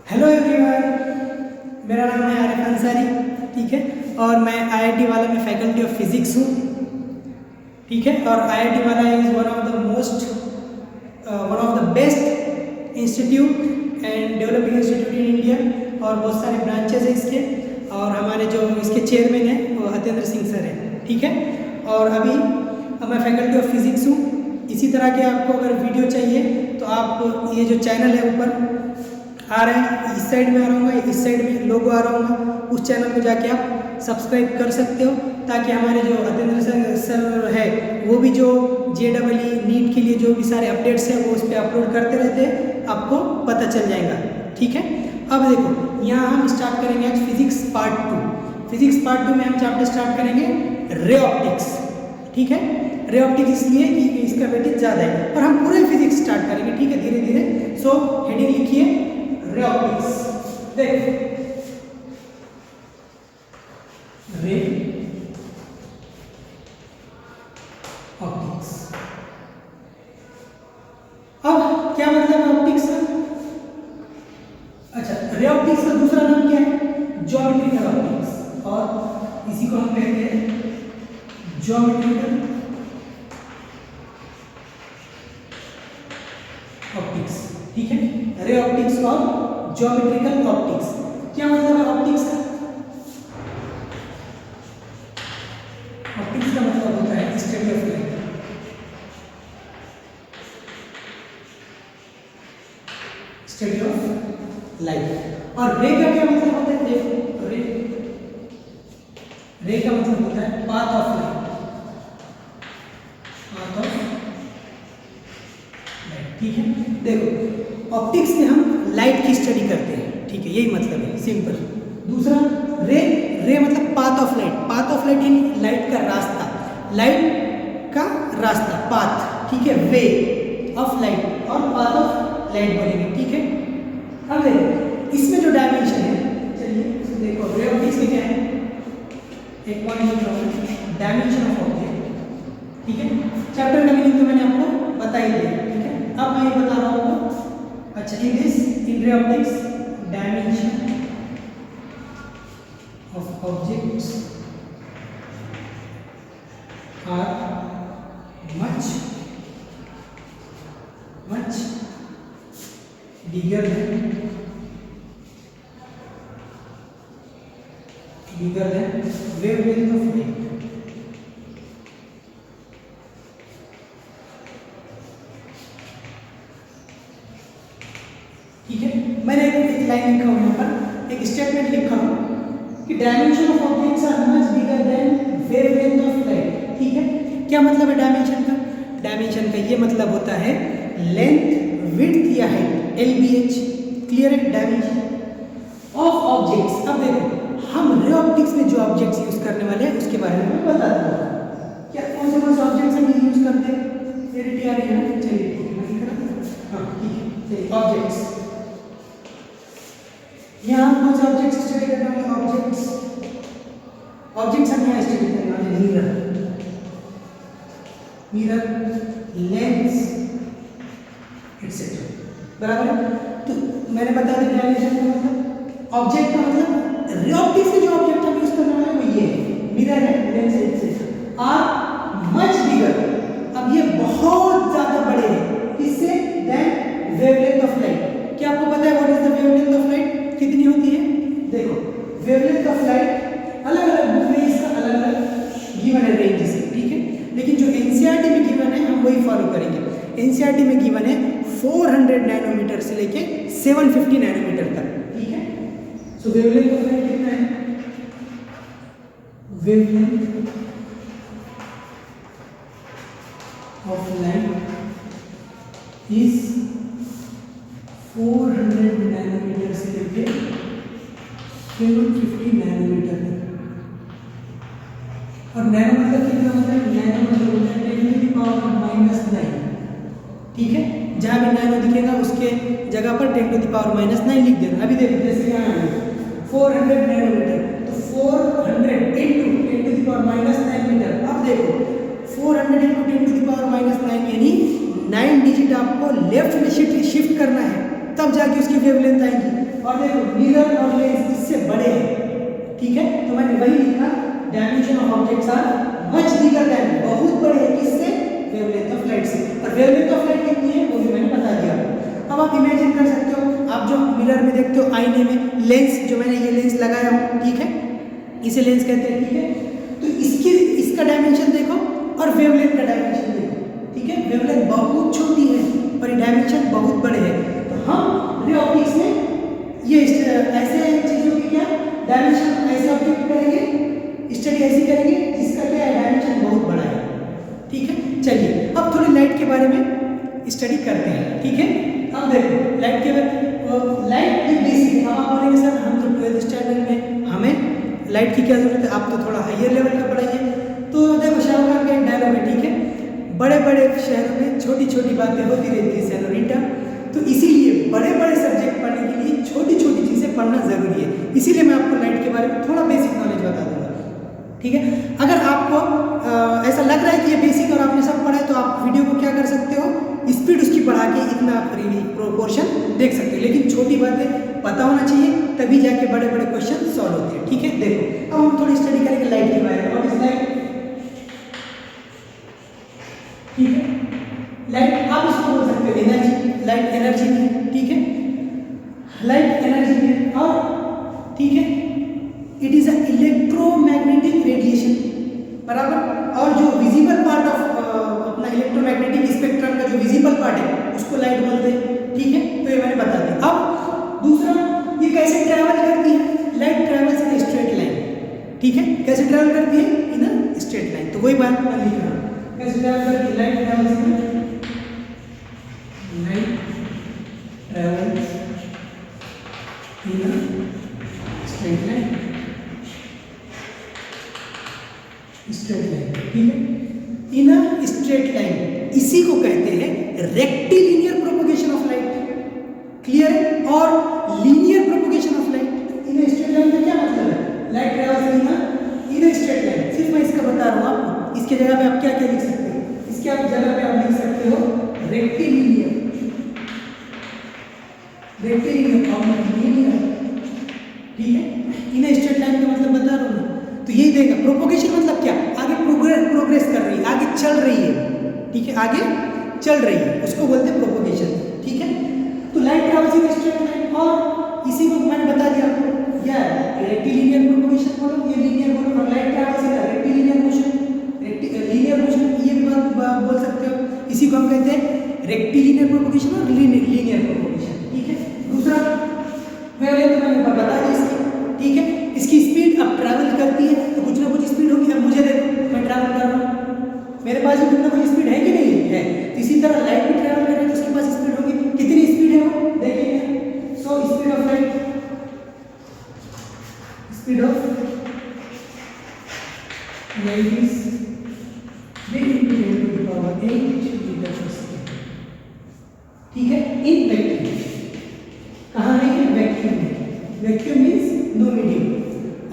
Hello everyone, मेरा नाम है आरिफ अंसारी। ठीक है, और मैं आईआईटी वाला में फैकल्टी ऑफ फिजिक्स हूँ। ठीक है, और आईआईटी वाला is one of the best institute and developing institute in India, और बहुत सारे ब्रांचेज हैं इसके। और हमारे जो इसके चेयरमैन हैं वो हतेंद्र सिंह सर हैं। ठीक है, और अभी मैं फैकल्टी ऑफ फिजिक्स हूँ। इसी तरह के आपको अगर वीडियो चाहिए तो आप ये जो चैनल है ऊपर आ रहे हैं, इस साइड में आ रहा हूँ, इस साइड में लोगो आ रहा होगा, उस चैनल को जाके आप सब्सक्राइब कर सकते हो, ताकि हमारे जो हतेंद्र सर है वो भी जो JEE नीट के लिए जो भी सारे अपडेट्स हैं वो उस पर अपलोड करते रहते हैं, आपको पता चल जाएगा। ठीक है, अब देखो यहाँ हम स्टार्ट करेंगे आज फिजिक्स पार्ट 2। फिजिक्स पार्ट 2 में हम चैप्टर स्टार्ट करेंगे रे ऑप्टिक्स। ठीक है, रे ऑप्टिक्स इसलिए कि इसका वेटेज ज़्यादा है, और हम पूरे फिजिक्स स्टार्ट करेंगे। ठीक है, धीरे धीरे। सो हेडिंग लिखिए रे ऑप्टिक्स। देखो रे ऑप्टिक्स। अब क्या मतलब है ऑप्टिक्स का? अच्छा, रे ऑप्टिक्स का दूसरा नाम क्या है? ज्योमेट्रिकल ऑप्टिक्स, और इसी को हम कहते हैं ज्योमेट्रिकल ऑप्टिक्स। ठीक है, रे ऑप्टिक्स और ज्योमेट्रिकल ऑप्टिक्स। क्या मतलब है ऑप्टिक्स का? ऑप्टिक्स का मतलब होता है study of light. Study of light. और रे का क्या मतलब होता है? देखो रे का मतलब होता है path of light. Path of light. ठीक है, देखो ऑप्टिक्स में हम लाइट की स्टडी करते हैं। ठीक है, यही मतलब है, सिंपल। दूसरा रे मतलब path of light. Path of light in light का रास्ता, लाइट का रास्ता, पाथ। ठीक है, वे ऑफ लाइट और पाथ ऑफ लाइट बोलेंगे। ठीक है, अब देखो इसमें जो डायमेंशन है, चलिए देखो रे ऑप्टिक्स में क्या है, एक पॉइंट लिख रहा हूँ, डायमेंशन ऑफ ऑब्जेक्ट। ठीक है, चैप्टर का मीनिंग तो मैंने आपको बता ही दिया। ठीक है, अब मैं ये बता रहा हूँ। अच्छा, in ray optics dimension of objects are much bigger than wavelength of light। ठीक है, मैंने एक लाइन लिखा हूं, यहाँ पर एक स्टेटमेंट लिखा हूं कि dimension of objects are much bigger than wavelength of light. ठीक है, क्या मतलब है डायमेंशन का? डायमेंशन का ये मतलब होता है लेंथ, विड्थ या हाइट, LBH। क्लियर है? Dimension of objects. अब देखो हम रे ऑप्टिक्स में जो ऑब्जेक्ट्स यूज करने वाले हैं उसके बारे में मैं बताता हूँ। क्या कौन से ऑब्जेक्ट्स हम यूज करते हैं? क्लियरिटी आ रही है ना? चलिए हाँ, ठीक है, चलिए ऑब्जेक्ट्स। यहाँ कौन से ऑब्जेक्ट्स स्टडी करने वाले? ऑब्जेक्ट्स हम यहाँ स्टडी करने वाले मिरर, लेंस एक्सेट्रा। बराबर है? तो मैंने बता दिया डायमेंशन का मतलब। ऑब्जेक्ट का मतलब रे ऑप्टिक्स के जो ऑब्जेक्ट हम यूज करने वाले हैं वो ये है, मिरर है, lens etcetera. Are much bigger, अब ये बहुत ज्यादा बड़े हैं किससे? Than wavelength of light. क्या आपको पता है what is the wavelength of light? कितनी होती है? देखो वेवलेंथ ऑफ लाइट अलग अलग बुक में इसका अलग अलग गिवन है रेंजेस। ठीक है, लेकिन जो एनसीईआरटी में गिवन है हम वही फॉलो करेंगे। एनसीईआरटी में गिवन है 400 नैनोमीटर से लेके 750 नैनोमीटर तक। ठीक है, सो वेवलेंथ ऑफ लाइट कितना है? Wavelength of light is 400 nanometre से लेके 750 नैनोमीटर तक। और नैनो मतलब कितना होता है? नैनो मतलब होता है 10⁻⁹। ठीक है, जहाँ भी नैनो दिखेगा उसके जगह पर 10⁻⁹ लिख देना। अभी देखो जैसे यहाँ 400 नैनोमीटर, तो 400 × 10⁻⁹ मीटर। अब देखो 400 × 10⁻⁹ यानी 9 डिजिट आपको लेफ्ट में शिफ्ट करना है, तब जाके उसकी वेवलेंथ आएगी। और देखो मिरर और लेंस इससे बड़े हैं, ठीक है। तो मैंने वही लिखा, dimension of objects are much bigger than, बहुत बड़े हैं किससे, वेवलेंथ ऑफ लाइट से। और वेवलेंथ ऑफ लाइट कितनी है वो भी मैंने बता दिया। अब आप इमेजिन कर सकते हो, आप जो मिरर में देखते हो आईने में, लेंस जो मैंने ये लेंस लगाया हूँ, ठीक है, इसे लेंस कहते हैं, ठीक है। तो इसका डायमेंशन देखो और वेवलेंथ का डायमेंशन देखो, ठीक है। वेवलेंथ बहुत छोटी है और ये डायमेंशन बहुत बड़े हैं। तो हम रे ऑप्टिक्स में ये ऐसे चीजों की क्या डायमेंशन, ऐसे ऑब्जेक्ट करेंगे, स्टडी ऐसी करेंगे जिसका क्या है डायमेंशन बहुत बड़ा है, ठीक है। चलिए अब थोड़ी लाइट के बारे में स्टडी करते हैं, ठीक है। अब देखो लाइट के बारे, लाइट की बेसिक, अब आप बोलेंगे सर हम तो 12th स्टैंडर्ड में, हमें लाइट की क्या जरूरत है, आप तो थोड़ा हायर लेवल का पढ़ाइए। तो देखो शाहरुख खान का एक डायलॉग है, ठीक है, बड़े बड़े शहरों में छोटी छोटी बातें होती रहती है सेनोरिटा। तो इसीलिए बड़े बड़े सब्जेक्ट पढ़ने के लिए छोटी छोटी चीज़ें पढ़ना जरूरी है। इसीलिए मैं आपको लाइट के बारे में थोड़ा बेसिक नॉलेज बता दूंगा, ठीक है। अगर आपको ऐसा लग रहा है कि ये बेसिक और आपने सब पढ़ा है, तो आप वीडियो को क्या कर सकते हो, स्पीड उसकी बढ़ा के इतना प्रोपोर्शन देख सकते हो। लेकिन छोटी बातें पता होना चाहिए, तभी जाके बड़े बड़े क्वेश्चन सॉल्व होते हैं, ठीक है। देखो अब हम थोड़ी स्टडी करेंगे लाइट के बारे में। व्हाट इज लाइट, ठीक है। लाइट आप इसको बोल सकते हो एनर्जी, लाइट एनर्जी है, ठीक है, लाइट एनर्जी है। और ठीक है, it is a electromagnetic radiation, बराबर। और जो विजिबल पार्ट ऑफ अपना इलेक्ट्रोमैग्नेटिक स्पेक्ट्रम का जो विजिबल पार्ट है उसको लाइट बोलते हैं, ठीक है। तो ये मैंने बता दिया। अब दूसरा, ये कैसे ट्रैवल करती है, light travels in straight line, ठीक है। कैसे ट्रैवल करती है, इन स्ट्रेट लाइन। तो वही बात मैं लिख रहा हूँ, कैसे ट्रैवल करती है, light travels in straight line, straight line, ठीक है, इन अ स्ट्रेट लाइन। इसी को कहते हैं rectilinear propagation of light, clear है। और linear propagation of light in a straight line का क्या मतलब है, light travels in a straight line. सिर्फ मैं इसका बता रहा हूँ आपको, इसके जगह पे आप क्या क्या लिख सकते हो, इसके आप जगह पे आप लिख सकते हो रेक्टिलिनियर, रेक्टिलिनियर और लीनियर, ठीक है। इन अ स्ट्रेट लाइन का मतलब बता रहा हूँ। तो यही देगा प्रोपोगेशन मतलब क्या, आगे प्रोग्रेस कर रही है, आगे चल रही है, ठीक है, आगे चल रही है, उसको बोलते हैं प्रोपोगेशन, ठीक है। तो light travels in straight line, और इसी को मैंने बता दिया आपको, या रेक्टिलिनियर प्रोपोगेशन बोलो, ये लीनियर बोलो, और लाइट ट्रैवल्स इन रेक्टिलिनियर मोशन, लीनियर मोशन, ये भी बात बोल सकते हो। इसी को हम कहते हैं रेक्टिलिनियर प्रोपोगेशन और लीनियर प्रोपोगेशन, ठीक है। दूसरा वेवलेंथ मैंने बता दी इसकी, ठीक है। इसकी स्पीड अब ट्रैवल करती है तो कुछ ना कुछ स्पीड होगी। अब मुझे देखो मैं ट्रैवल कर रहा हूँ, मेरे पास भी कुछ ना कुछ स्पीड है कि नहीं है, तो इसी तरह लाइट भी ट्रैवल कर रही है तो उसके पास स्पीड होगी। कितनी स्पीड है वो देखेंगे। So speed of light, speed of light is v × 10⁸ metre per second, ठीक है, इन वैक्यूम। कहाँ है ये, वैक्यूम में। वैक्यूम मीन्स नो मीडियम,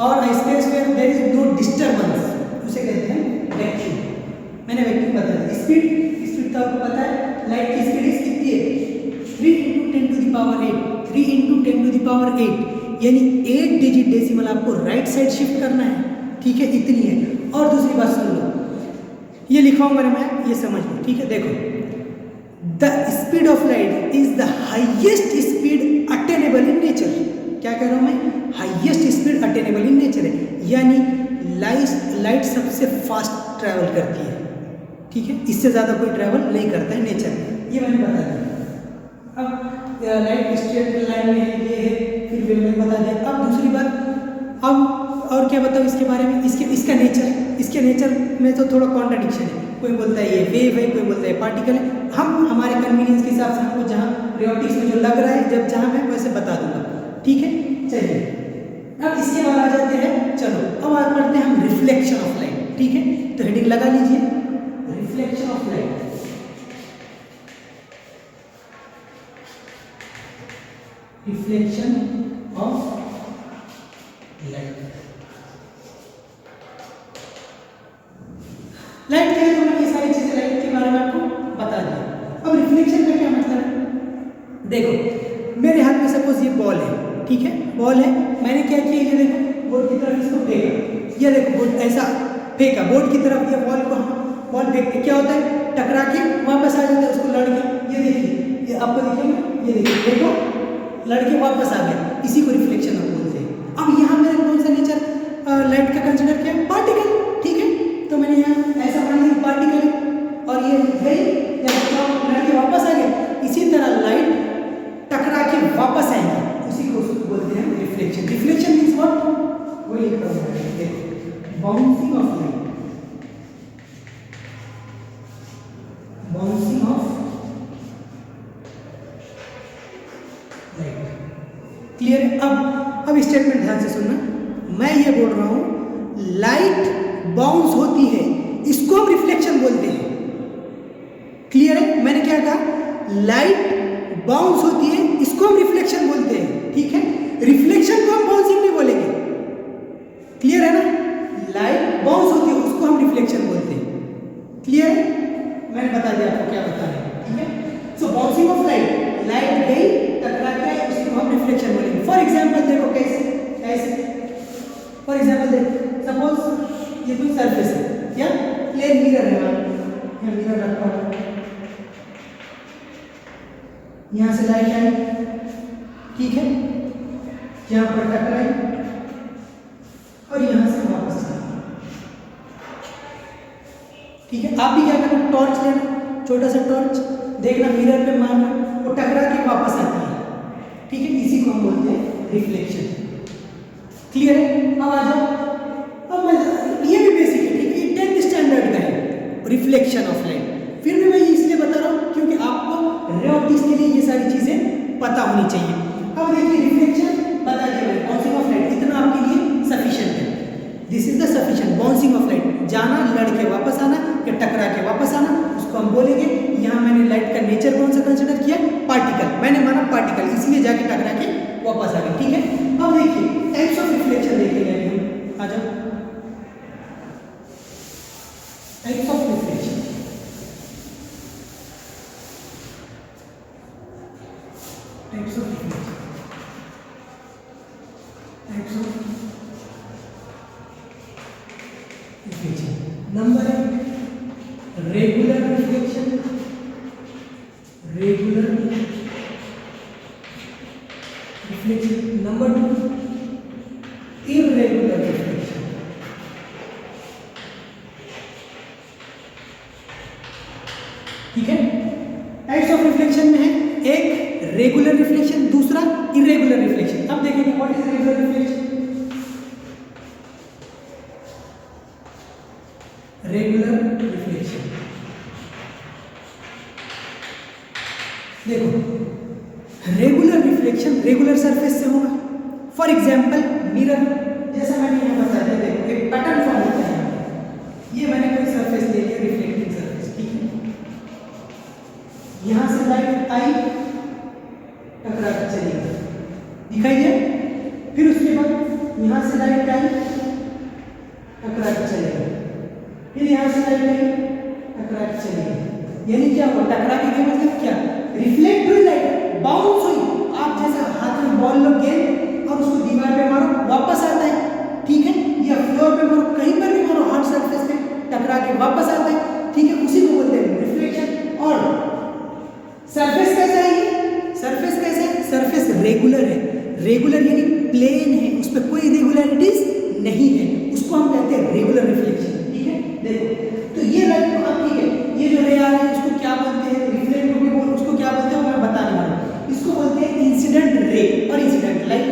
और स्पेस में देयर इज नो डिस्टर्बेंस, उसे कहते हैं वैक्यूम। मैंने वैक्यूम बता दिया। स्पीड तो आपको पता है, लाइट की स्पीड इस कितनी है, 3 × 10⁸, 3 × 10⁸, यानी 8 डिजिट डेसिमल आपको राइट साइड शिफ्ट करना है, ठीक है, इतनी है। और दूसरी बात सुन लो, ये लिखाऊंगा मैं, ये समझ लो, ठीक है। देखो, the speed of light is the highest speed attainable in nature. क्या कह रहा हूं मैं, highest speed attainable in nature है, यानी लाइट सबसे फास्ट ट्रैवल करती है, ठीक है, इससे ज़्यादा कोई ट्रैवल नहीं करता है नेचर में, ये मैंने बता दिया। अब लाइट स्ट्रेट लाइन में है, ये है, फिर वेवलेंथ बता दिया। अब दूसरी बात, अब और क्या बताऊँ इसके बारे में, इसका नेचर में तो थोड़ा कॉन्ट्राडिक्शन है। कोई बोलता है ये वेव है, कोई बोलता है पार्टिकल है। हम हमारे कन्वीनियंस के हिसाब से हमको जहाँ रियोटिक्स में जो लग रहा है, जब जहाँ मैं वैसे बता दूंगा, ठीक है। चलिए अब इसके बाद आ जाते हैं, चलो अब आगे बढ़ते हैं हम रिफ्लेक्शन ऑफ लाइट, ठीक है। तो हेडिंग लगा लीजिए, reflection of light. Reflection of light, light क्या है, तो मैंने ये सारी चीजें लाइट के बारे में आपको बता दिया। अब रिफ्लेक्शन का क्या मतलब है, देखो मेरे हाथ में सपोज ये बॉल है, ठीक है, बॉल है, मैंने क्या किया, ये देखो बोर्ड की तरफ इसको फेंका, ये देखो बोर्ड ऐसा फेंका बोर्ड की तरफ, ये बॉल को हम बॉल फेंकते क्या होता है, टकरा के वापस आ जाता है उसको लड़के, ये देखिए, ये आपको दिखेगा, ये देखिए, देखो लड़के वापस आ गया, इसी को रिफ्लेक्शन हम बोलते हैं। अब यहाँ मैंने कौन सा नेचर लाइट का कंसिडर किया, पार्टिकल, ठीक है, तो मैंने यहाँ ऐसा मान लिया पार्टिकल, और ये गई या लड़के वापस आ गए, इसी तरह लाइट टकरा के वापस आएंगे, उसी को बोलते हैं रिफ्लेक्शन। रिफ्लेक्शन मीन्स व्हाट, वो लिख रहा हूँ, देखो bouncing off light, bouncing off light, clear है। अब स्टेटमेंट ध्यान से सुनना, मैं ये बोल रहा हूं लाइट बाउंस होती है, इसको हम रिफ्लेक्शन बोलते हैं, क्लियर है। मैंने क्या कहा, लाइट बाउंस होती है, इसको हम रिफ्लेक्शन बोलते हैं, ठीक है। रिफ्लेक्शन को हम बाउंसिंग नहीं बोलेंगे, क्लियर है ना, लाइट बाउंस होती है उसको हम रिफ्लेक्शन बोलते हैं, क्लियर है। मैंने बता दिया आपको क्या बता रहे हैं, ठीक है। सो बाउंसिंग ऑफ लाइट, लाइट गई टकरा के, उसी को हम रिफ्लेक्शन बोलेंगे। फॉर एग्जांपल देखो कैसे, ऐसे फॉर एग्जांपल देखो, सपोज ये कोई सरफेस है या प्लेन मिरर है, यहाँ मिरर रखा हुआ है, यहाँ से लाइट आई, ठीक है, यहाँ पर टकराई और यहाँ से वापस आई, ठीक है। आप भी क्या करना, टॉर्च लेना, छोटा सा टॉर्च, देखना मिरर पे मारना, वो टकरा के वापस आती है, ठीक है, इसी को हम बोलते हैं रिफ्लेक्शन, क्लियर है। अब आ जाओ, अब मैं ये भी बेसिक है, ठीक है, ये 10th स्टैंडर्ड का है रिफ्लेक्शन ऑफ लाइट, फिर भी मैं ये इसलिए बता रहा हूँ क्योंकि आपको रे ऑप्टिक्स के लिए ये सारी चीजें पता होनी चाहिए। अब देखिए रिफ्लेक्शन बता दिया मैंने, बाउंसिंग ऑफ लाइट, इतना आपके लिए सफिशिएंट है, this is the sufficient. Bouncing off light, जाना, लड़के वापस आना या टकरा के वापस आना, उसको हम बोलेंगे। यहाँ मैंने लाइट का नेचर कौन सा कंसिडर किया, पार्टिकल, मैंने माना पार्टिकल, इसलिए जाके टकरा के वापस आ गए, ठीक है। अब देखिए टाइप्स ऑफ रिफ्लेक्शन देखेंगे हम, आ जाओ, types of reflection, types of reflection, types of reflection. Number 1 regular reflection, regular reflection. Number 2 irregular reflection, ठीक है। टाइप्स ऑफ रिफ्लेक्शन में है, एक रेगुलर रिफ्लेक्शन, दूसरा इरेगुलर रिफ्लेक्शन। अब देखेंगे what is regular reflection. Regular reflection, देखो रेगुलर रिफ्लेक्शन रेगुलर सरफेस से होगा। फॉर एग्जांपल मिरर, जैसा मैंने यहाँ बताया, देखो एक पैटर्न फॉर्म होता है, ये मैंने कोई सरफेस ले लिया, रिफ्लेक्टिंग सरफेस, ठीक है, यहाँ से लाइट आई, टकरा कर चली गई, दिखाई दिया, फिर उसके बाद यहाँ से लाइट आई, टकरा कर चली गई, फिर यहाँ से लाइट आई, टकरा कर चली गई, यानी क्या हुआ, टकरा के गई मतलब क्या, रिफ्लेक्ट हुई लाइट, बाउंस हुई। आप जैसा हाथ में बॉल लो गेंद और उसको दीवार पे मारो, वापस आता है, ठीक है, या फ्लोर पे मारो, कहीं पर भी मारो, हार्ड सरफेस पे टकरा के वापस आता है, ठीक है, उसी को बोलते हैं रिफ्लेक्शन। और सरफेस कैसा है, ये सरफेस कैसा है, सरफेस रेगुलर है, रेगुलर यानी प्लेन है, उस पर कोई इरेगुलरिटीज नहीं है, उसको हम कहते हैं रेगुलर रिफ्लेक्शन, ठीक है। देखो तो ये लाइट को आप, ठीक है, ये जो रे आ रही है उसको क्या बोलते हैं, रिफ्लेक्ट होके बोल, उसको क्या बोलते हैं मैं बताने वाला हूं, इसको बोलते हैं इंसिडेंट रे और इंसिडेंट लाइट,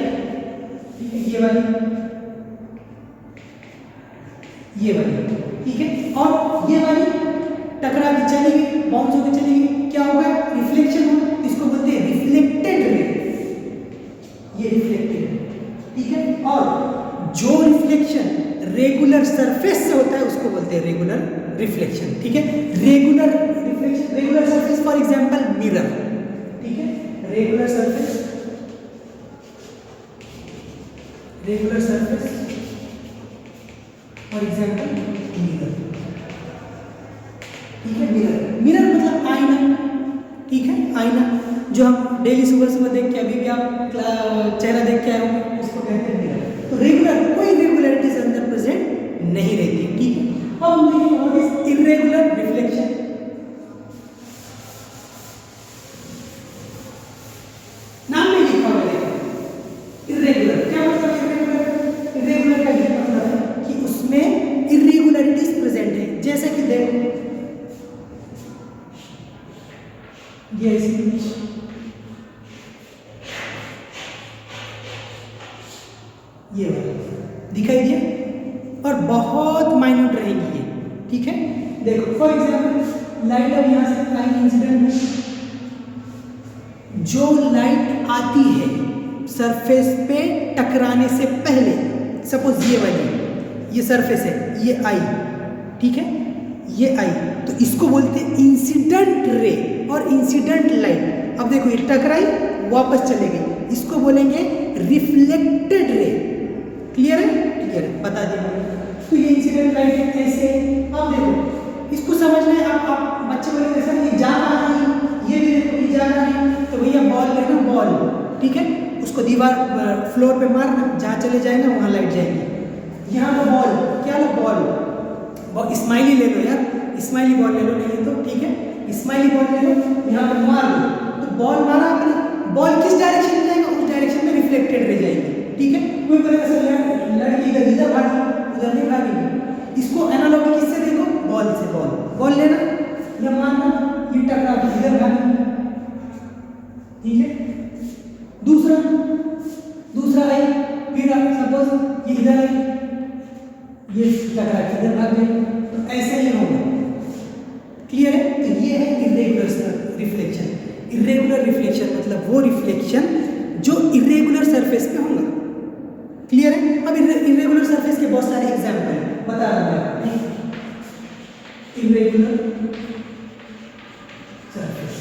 ठीक है, ये वाली, ठीक है, और ये वाली टकरा के चली गई, बाउंस होकर चली गई, क्या होगा, रिफ्लेक्शन होगा, इसको बोलते हैं रिफ्लेक्टेड रे, ये रिफ्लेक्टेड, ठीक है। और जो रिफ्लेक्शन रेगुलर सरफेस से होता है उसको बोलते हैं रेगुलर रिफ्लेक्शन, ठीक है। Regular reflection, regular surface, for example mirror, ठीक है, regular surface, regular surface, for example mirror, ठीक है। मिरर, मिरर मतलब आईना, ठीक है, आईना जो हम डेली सुबह सुबह देख के, अभी भी आप चेहरा देख क्या होगा, उसको कहते हैं मिरर। तो रेगुलर कोई इरेगुलरिटीज अंदर प्रेजेंट नहीं रहती, ठीक है। अब हम देखेंगे इरेगुलर रिफ्लेक्शन। नाम में लिखा हुआ है इरेगुलर, क्या मतलब इरेगुलर? इरेगुलर का ये मतलब है कि उसमें इरेगुलरिटीज प्रेजेंट है। जैसे कि देखो ये ये दिखाई दिया, और बहुत माइन्यूट रहेंगी ये, ठीक है। देखो फॉर एग्जाम्पल लाइट अब यहाँ से आई इंसिडेंट में, जो लाइट आती है सरफेस पे टकराने से पहले, सपोज ये वाली ये सरफेस है, ये आई, ठीक है, ये आई, तो इसको बोलते हैं इंसिडेंट रे और इंसिडेंट लाइट। अब देखो ये टकराई वापस चले गई, इसको बोलेंगे रिफ्लेक्टेड रे। क्लियर है? क्लियर है, बता दिया। तो ये इंसिडेंट लाइट है ऐसे। अब देखो इसको समझना है, आप बच्चे बोले जैसा ये जा रहा नहीं, ये भी देखो ये जा रहा नहीं, तो भैया बॉल लेना, बॉल, ठीक है, उसको दीवार फ्लोर पे मारना, जहाँ चले जाएगा वहाँ लाइट जाएगी। यहाँ तो बॉल, क्या लो बॉल, स्माइली ले लो यार, स्माइली बॉल ले लो, नहीं तो ठीक है, स्माइली बॉल ले लो, यहाँ पर मार लो, तो बॉल मारा आपने, बॉल किस डायरेक्शन में जाएगा, उस डायरेक्शन में रिफ्लेक्टेड रह जाएगी, ठीक है। कोई बोलेगा सर लड़की इधर भागी, उधर नहीं भागेगी। इसको एनालॉजी किससे देखो, बॉल से, बॉल लेना या मारना, ये टकरा के इधर भागी, ठीक है। दूसरा है फिर सपोज ये इधर है, ये टकरा के इधर भाग जाए, तो ऐसे ही होगा। क्लियर है? तो ये है इरेगुलर रिफ्लेक्शन। इरेगुलर रिफ्लेक्शन मतलब वो रिफ्लेक्शन जो इरेगुलर सरफेस पे होगा। क्लियर है? अब इरेगुलर सरफेस के बहुत सारे एग्जांपल बता रहा हूं। Irregular surface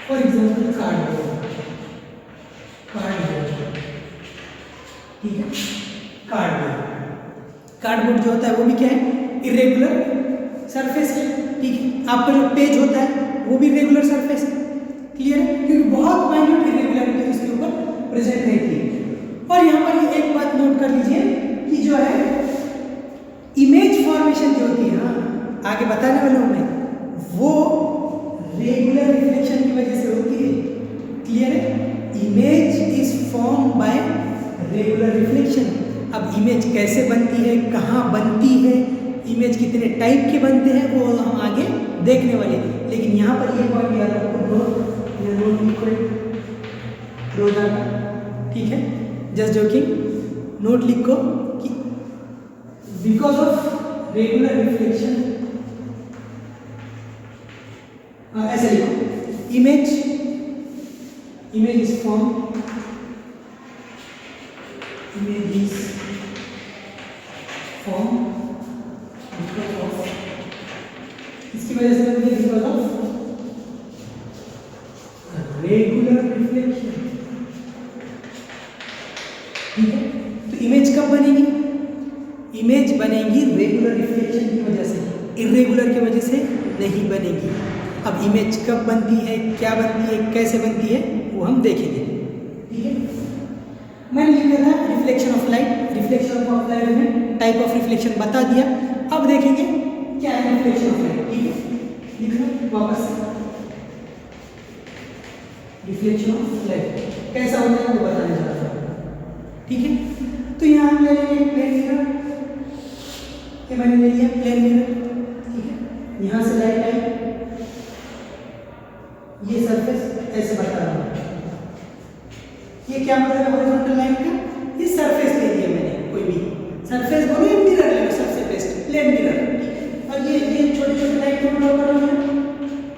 for example cardboard, ठीक है, कार्डबोर्ड जो होता है वो भी क्या है, इरेगुलर सरफेस है, ठीक है। आपका जो पेज होता है वो भी इरेगुलर सरफेस है। क्लियर है? क्योंकि बहुत माइन्यूट इरेगुलरिटी इसके ऊपर प्रेजेंट रहती है। और यहाँ पर ये एक बात नोट कर लीजिए कि जो है इमेज फॉर्मेशन जो होती है, हाँ आगे बताने वाला हूँ मैं, वो रेगुलर रिफ्लेक्शन की वजह से होती है। क्लियर है? Image is form by regular reflection. अब इमेज कैसे बनती है, कहाँ बनती है, इमेज कितने टाइप के बनते हैं, वो हम आगे देखने वाले हैं। लेकिन यहाँ पर ये पॉइंट याद रखो, ठीक है, जस्ट जोकिंग, नोट लिखो कि बिकॉज ऑफ रेगुलर रिफ्लेक्शन, ऐसे लिखो, image is form, image is form because of, इसकी वजह से बनती है बिकॉज ऑफ रेगुलर रिफ्लेक्शन। ठीक है, तो इमेज कब बनेगी, इमेज बनेगी रेगुलर रिफ्लेक्शन की वजह से, इरेगुलर की वजह से नहीं बनेगी। अब इमेज कब बनती है, क्या बनती है, कैसे बनती है, वो हम देखेंगे। ठीक है, मैंने लिखा था reflection of light, reflection of light में टाइप ऑफ रिफ्लेक्शन बता दिया। अब देखेंगे क्या है रिफ्लेक्शन ऑफ लाइट। ठीक है, लिखना वापस, रिफ्लेक्शन ऑफ लाइट कैसा होता है वो बताने जा रहा हूँ। ठीक है, तो यहाँ हम ले लेंगे प्लेन मिरर, ये मैंने ले लिया प्लेन मिरर। ठीक है, यहाँ से लाइट आई, ये सरफेस ऐसे बता रहा हूँ। ये क्या मतलब है हॉरिजॉन्टल लाइन का, ये सरफेस ले लिया मैंने, कोई भी सरफेस बोलो या मिरर ले लो, सबसे बेस्ट प्लेन मिरर। ठीक है, और ये छोटे छोटे लाइन क्यों ड्रॉ कर रहा हूँ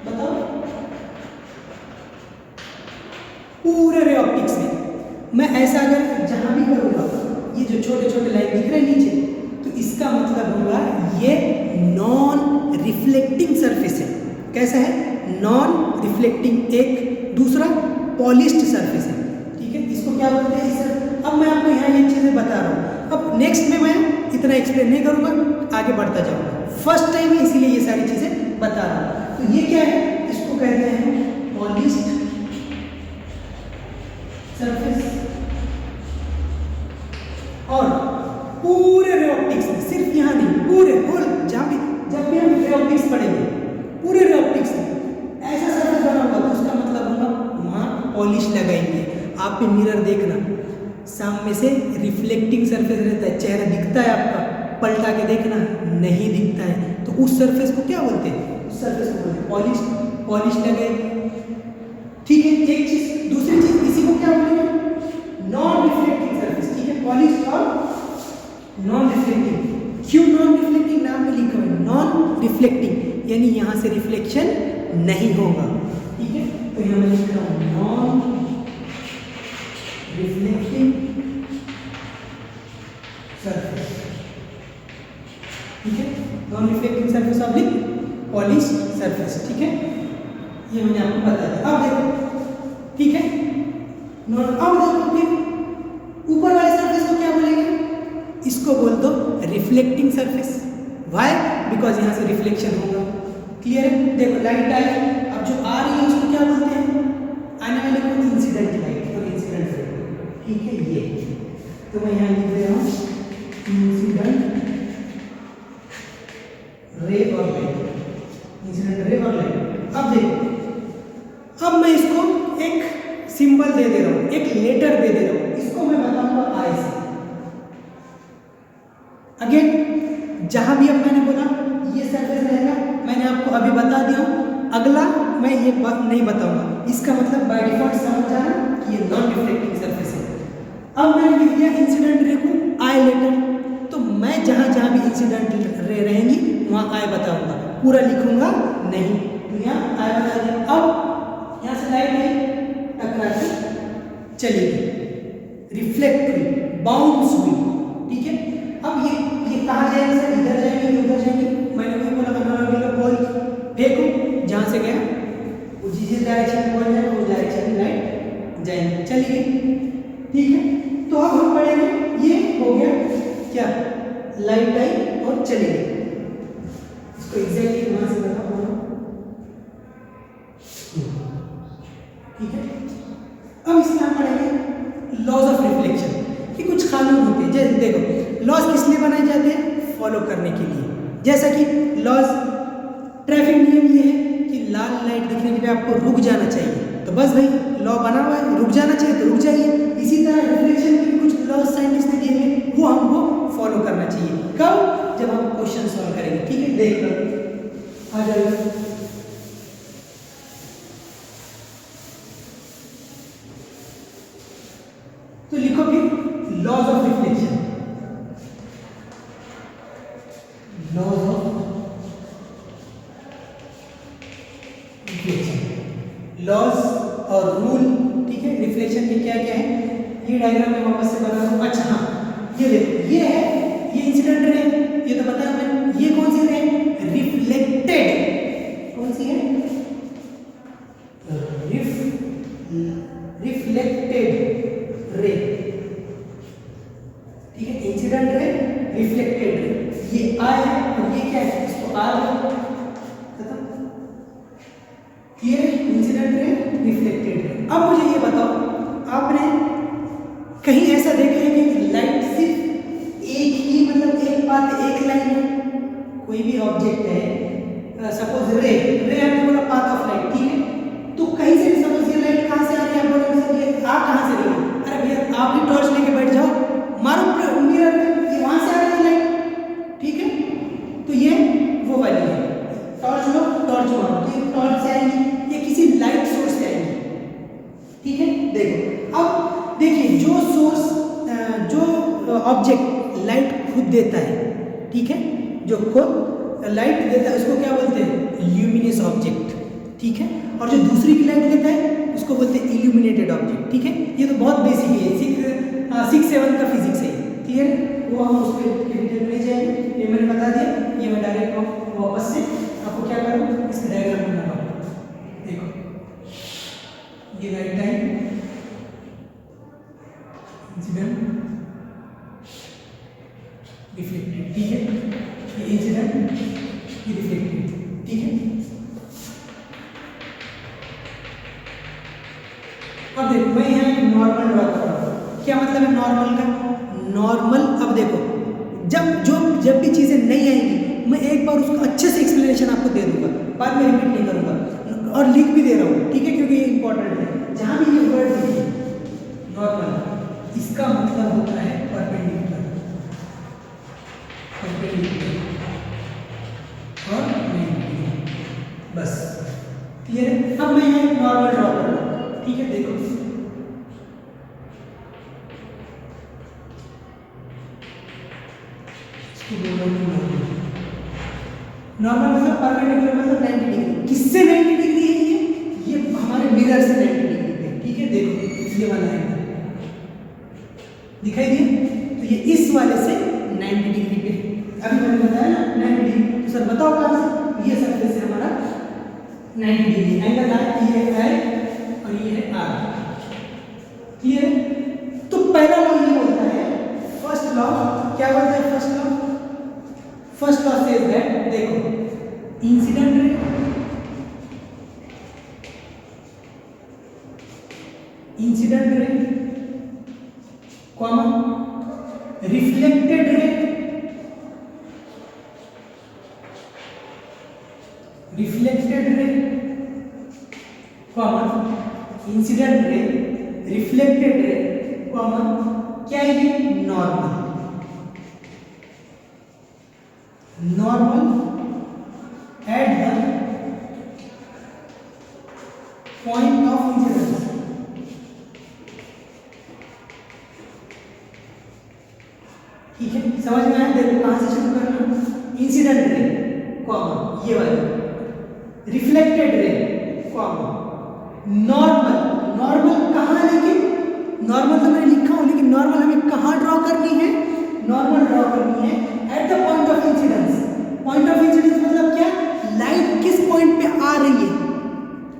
बताओ, पूरे रे ऑप्टिक्स में मैं ऐसा अगर जहां भी करूंगा, ये जो छोटे छोटे लाइन दिख रहे हैं नीचे, तो इसका मतलब होगा ये नॉन रिफ्लेक्टिंग सरफेस है। कैसा है, नॉन रिफ्लेक्टिंग। एक दूसरा पॉलिश्ड सरफेस है। ठीक है, इसको क्या बोलते हैं सर। अब मैं आपको यहाँ ये चीजें बता रहा हूँ, अब नेक्स्ट में मैं इतना एक्सप्लेन नहीं करूंगा, आगे बढ़ता जाऊंगा। फर्स्ट टाइम है इसीलिए ये सारी चीजें बता रहा हूँ। तो ये क्या है, इसको कहते हैं पॉलिश्ड सरफेस। आप भी मिरर देखना, सामने से रिफ्लेक्टिंग सरफेस रहता है, चेहरा दिखता है आपका, पलटा के देखना नहीं दिखता है, तो उस सरफेस को क्या बोलते हैं? उस सरफेस को बोलते हैं पॉलिश। पॉलिश लगे, ठीक है। एक चीज, दूसरी चीज, इसी को क्या बोलेंगे? नॉन रिफ्लेक्टिंग सरफेस, ठीक है। पॉलिश और नॉन रिफ्लेक्टिंग। क्यों नॉन रिफ्लेक्टिंग? नाम में लिखा हुआ है नॉन रिफ्लेक्टिंग, यानी यहां से रिफ्लेक्शन नहीं होगा, ठीक है। तो यहां मैं लिख रहा हूं नॉन रिफ्लेक्टिंग सरफेस, ठीक है। Non reflecting surface oblique polish surface, ठीक है। ये मैंने आपको बता दिया। अब देखो, ठीक है। अब देखो फिर ऊपर वाले सरफेस को क्या बोलेंगे? इसको बोल दो रिफ्लेक्टिंग सरफेस। व्हाई? बिकॉज यहां से रिफ्लेक्शन होगा। क्लियर है? देखो लाइट आई, अब जो आ रही है उसको क्या बोलते हैं? आने वाले को इंसिडेंट लाइट और इंसिडेंट रे, ठीक है। ये तो मैं यहां लिख रहा हूं इंसिडेंट रे और लाइट, इंसिडेंट रे और लाइट। अब देखो, अब मैं इसको एक सिंबल दे रहा हूं, एक लेटर दे रहा हूं, इसको मैं बताऊंगा आई से। अगेन जहां भी अब मैंने बोला ये सरफेस रहेगा, मैंने आपको अभी बता दिया हूं, अगला मैं ये बात नहीं बताऊंगा। इसका मतलब बाय डिफॉल्ट समझ जाना कि ये नॉन रिफ्लेक्टिंग सरफेस है। अब मैंने लिख दिया इंसिडेंट रे को आई लेटर, तो मैं जहां जहां भी इंसिडेंट रे रहेंगी वहां आई बताऊंगा, पूरा लिखूंगा नहीं। तो यहाँ आई बता दिया। अब यहाँ से लाइट आई, टकरा के चली गई, रिफ्लेक्ट हुई, बाउंस हुई, ठीक है। अब ये कहाँ जाएंगे सर? इधर जाएंगे, उधर जाएंगे? मैंने वही बोला अनोलॉजी बॉल फेंको, जहाँ से गया वो जिस डायरेक्शन में बॉल जाएगा उस डायरेक्शन में लाइट जाएंगे, चली गई, ठीक है। तो अब हम पढ़ेंगे, ये हो गया क्या? लाइट आई और चली गई। इसको एग्जैक्टली वहां से बताओ, ठीक है। अब इसमें हम पढ़ेंगे लॉज ऑफ रिफ्लेक्शन कि कुछ कानून होते हैं। जैसे देखो, लॉज किस लिए बनाए जाते हैं? फॉलो करने के लिए। जैसा कि लॉज, ट्रैफिक नियम ये है कि लाल लाइट दिखने के लिए आपको रुक जाना चाहिए, तो बस भाई लॉ बना हुआ है, रुक जाना चाहिए तो रुक जाइए। इसी तरह रिफ्लेक्शन के भी कुछ लॉज साइंटिस्ट ने दिए हैं, वो हमको फॉलो करना चाहिए। कब? जब हम क्वेश्चन सॉल्व करेंगे, ठीक है। देख लो, आ जाएगा। तो लिखो फिर laws of reflection, laws of reflection, laws और रूल, ठीक है। रिफ्लेक्शन के क्या क्या है ये डायग्राम में वापस से बना रहा हूं। अच्छा हाँ, ये देखो, ये है, ये इंसिडेंट रे, ये तो बताया मैंने। ये कौन सी रे? रिफ्लेक्टेड। कौन सी है? रिफ्लेक्टेड रे, ठीक है। इंसिडेंट रे, रिफ्लेक्टेड रे, ये आई है और ये क्या है? इसको आर खत्म। ये इंसिडेंट रे, रिफ्लेक्टेड रे। अब मुझे ये बताओ, आपने कहीं ऐसा देखा है कि लाइट सिर्फ एक ही, मतलब एक बात, एक लाइन में कोई भी ऑब्जेक्ट है, सपोज रे, हमने बोला पाथ ऑफ लाइट, ठीक है। तो कहीं से भी सपोज ये लाइट कहां से आ रही है, आप बोलोगे सर ये आ कहां से रही है? अरे भैया आप भी टॉर्च लेके बैठ जाओ, मारो मिरर में, ये वहां से आ रही है लाइट, ठीक है। तो ये वो वाली है, टॉर्च लो, टॉर्च मारो, तो ये टॉर्च से आएंगी, ये किसी लाइट सोर्स से आएंगी, ठीक है। देखो, अब देखिए, जो सोर्स, जो ऑब्जेक्ट लाइट खुद देता है, ठीक है, जो खुद लाइट देता है उसको क्या बोलते हैं? ल्यूमिनस ऑब्जेक्ट, ठीक है। और जो दूसरी की लाइट देता है उसको बोलते हैं इल्यूमिनेटेड ऑब्जेक्ट, ठीक है। ये तो बहुत बेसिक है, 6-7 का फिजिक्स है, क्लियर। वो हम उस पर डिटेल में जाएंगे, ये मैंने बता दिया। ये मैं डायरेक्ट वापस से आपको क्या करूँ, इसका डायग्राम बनाऊंगा। देखो, ये लाइट टाइम इंसिडेंट रिफ्लेक्टेड, ठीक है। ये इंसिडेंट, ये रिफ्लेक्टेड, ठीक है। अब देखो, मैं यहाँ एक नॉर्मल ड्रॉ कर रहा हूँ। क्या मतलब है नॉर्मल का? नॉर्मल, अब देखो, जब भी चीज़ें नहीं आएंगी मैं एक बार उसको अच्छे से एक्सप्लेनेशन आपको दे दूंगा, बाद में रिपीट नहीं करूँगा, और लिख भी दे रहा हूँ, ठीक है, क्योंकि ये इंपॉर्टेंट है। जहाँ भी ये वर्ड लिखिए, नॉर्मल, इसका मतलब होता है परपेंडिकुलर और 90 डिग्री। बस क्लियर है। अब मैं यहाँ नॉर्मल ड्रॉ कर रहा हूँ, ठीक है। देखो नॉर्मल मतलब परपेंडिकुलर मतलब 90 डिग्री। किससे 90 डिग्री है ये हमारे मिरर से 90 डिग्री पे, ठीक है। देखो ये वाला है, दिखाई दिया, तो ये इस वाले से 90 डिग्री पे। अभी मैंने बताया ना 90 डिग्री, तो सर बताओ कहाँ से, ये सरफेस से हमारा 90 डिग्री एंगल है, ये है और ये है आर, क्लियर है। तो पहला लॉ ये बोलता है, फर्स्ट लॉ क्या बोलता है, फर्स्ट लॉ सेज दैट, देखो incident ray, comma reflected ray, comma incident ray, reflected रे, कॉमा क्या है ये, normal at the point of incidence. ठीक है, समझ में आया। देखो कहां से शुरू करना, इंसिडेंट रे, कॉमा ये वाली, रिफ्लेक्टेड रे, कॉमा नॉर्मल कहां, लेकिन नॉर्मल तो मैंने लिखा हूं, लेकिन नॉर्मल हमें कहां ड्रॉ करनी है, नॉर्मल ड्रॉ करनी है eight the point of incidence. Point of incidence मतलब क्या, लाइट किस पॉइंट पे आ रही है,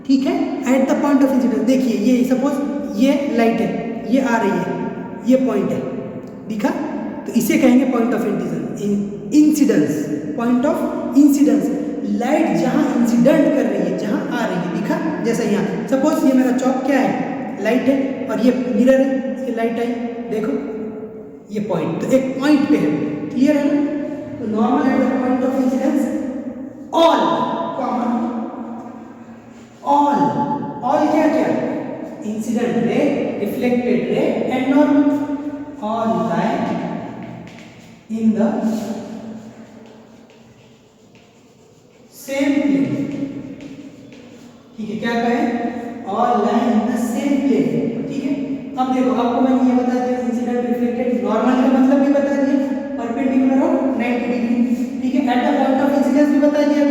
ठीक है, eight the point of incidence. देखिए ये सपोज ये लाइट है, ये आ रही है, ये पॉइंट है, दिखा, तो इसे कहेंगे point of incidence, point of incidence. Light जहां इंसिडेंट कर रही है, जहां आ रही है, दिखा, जैसे यहाँ सपोज ये मेरा चौक क्या है, लाइट है, और ये मिरर है, ये लाइट आई, देखो ये पॉइंट, तो एक पॉइंट पे है, क्लियर है ना। तो normal at the point of incidence, all common, all क्या क्या, incident ray, reflected ray and normal, all lie in the same plane. ठीक है, क्या कहें, all lie in the same plane, ठीक है। अब देखो आपको मैंने ये बता दिया, इंसिडेंट, रिफ्लेक्टेड, नॉर्मल का मतलब भी बता दिया, परपेंडिकुलर और 90 डिग्री, ठीक है। Eight the point of incidence भी बता दिया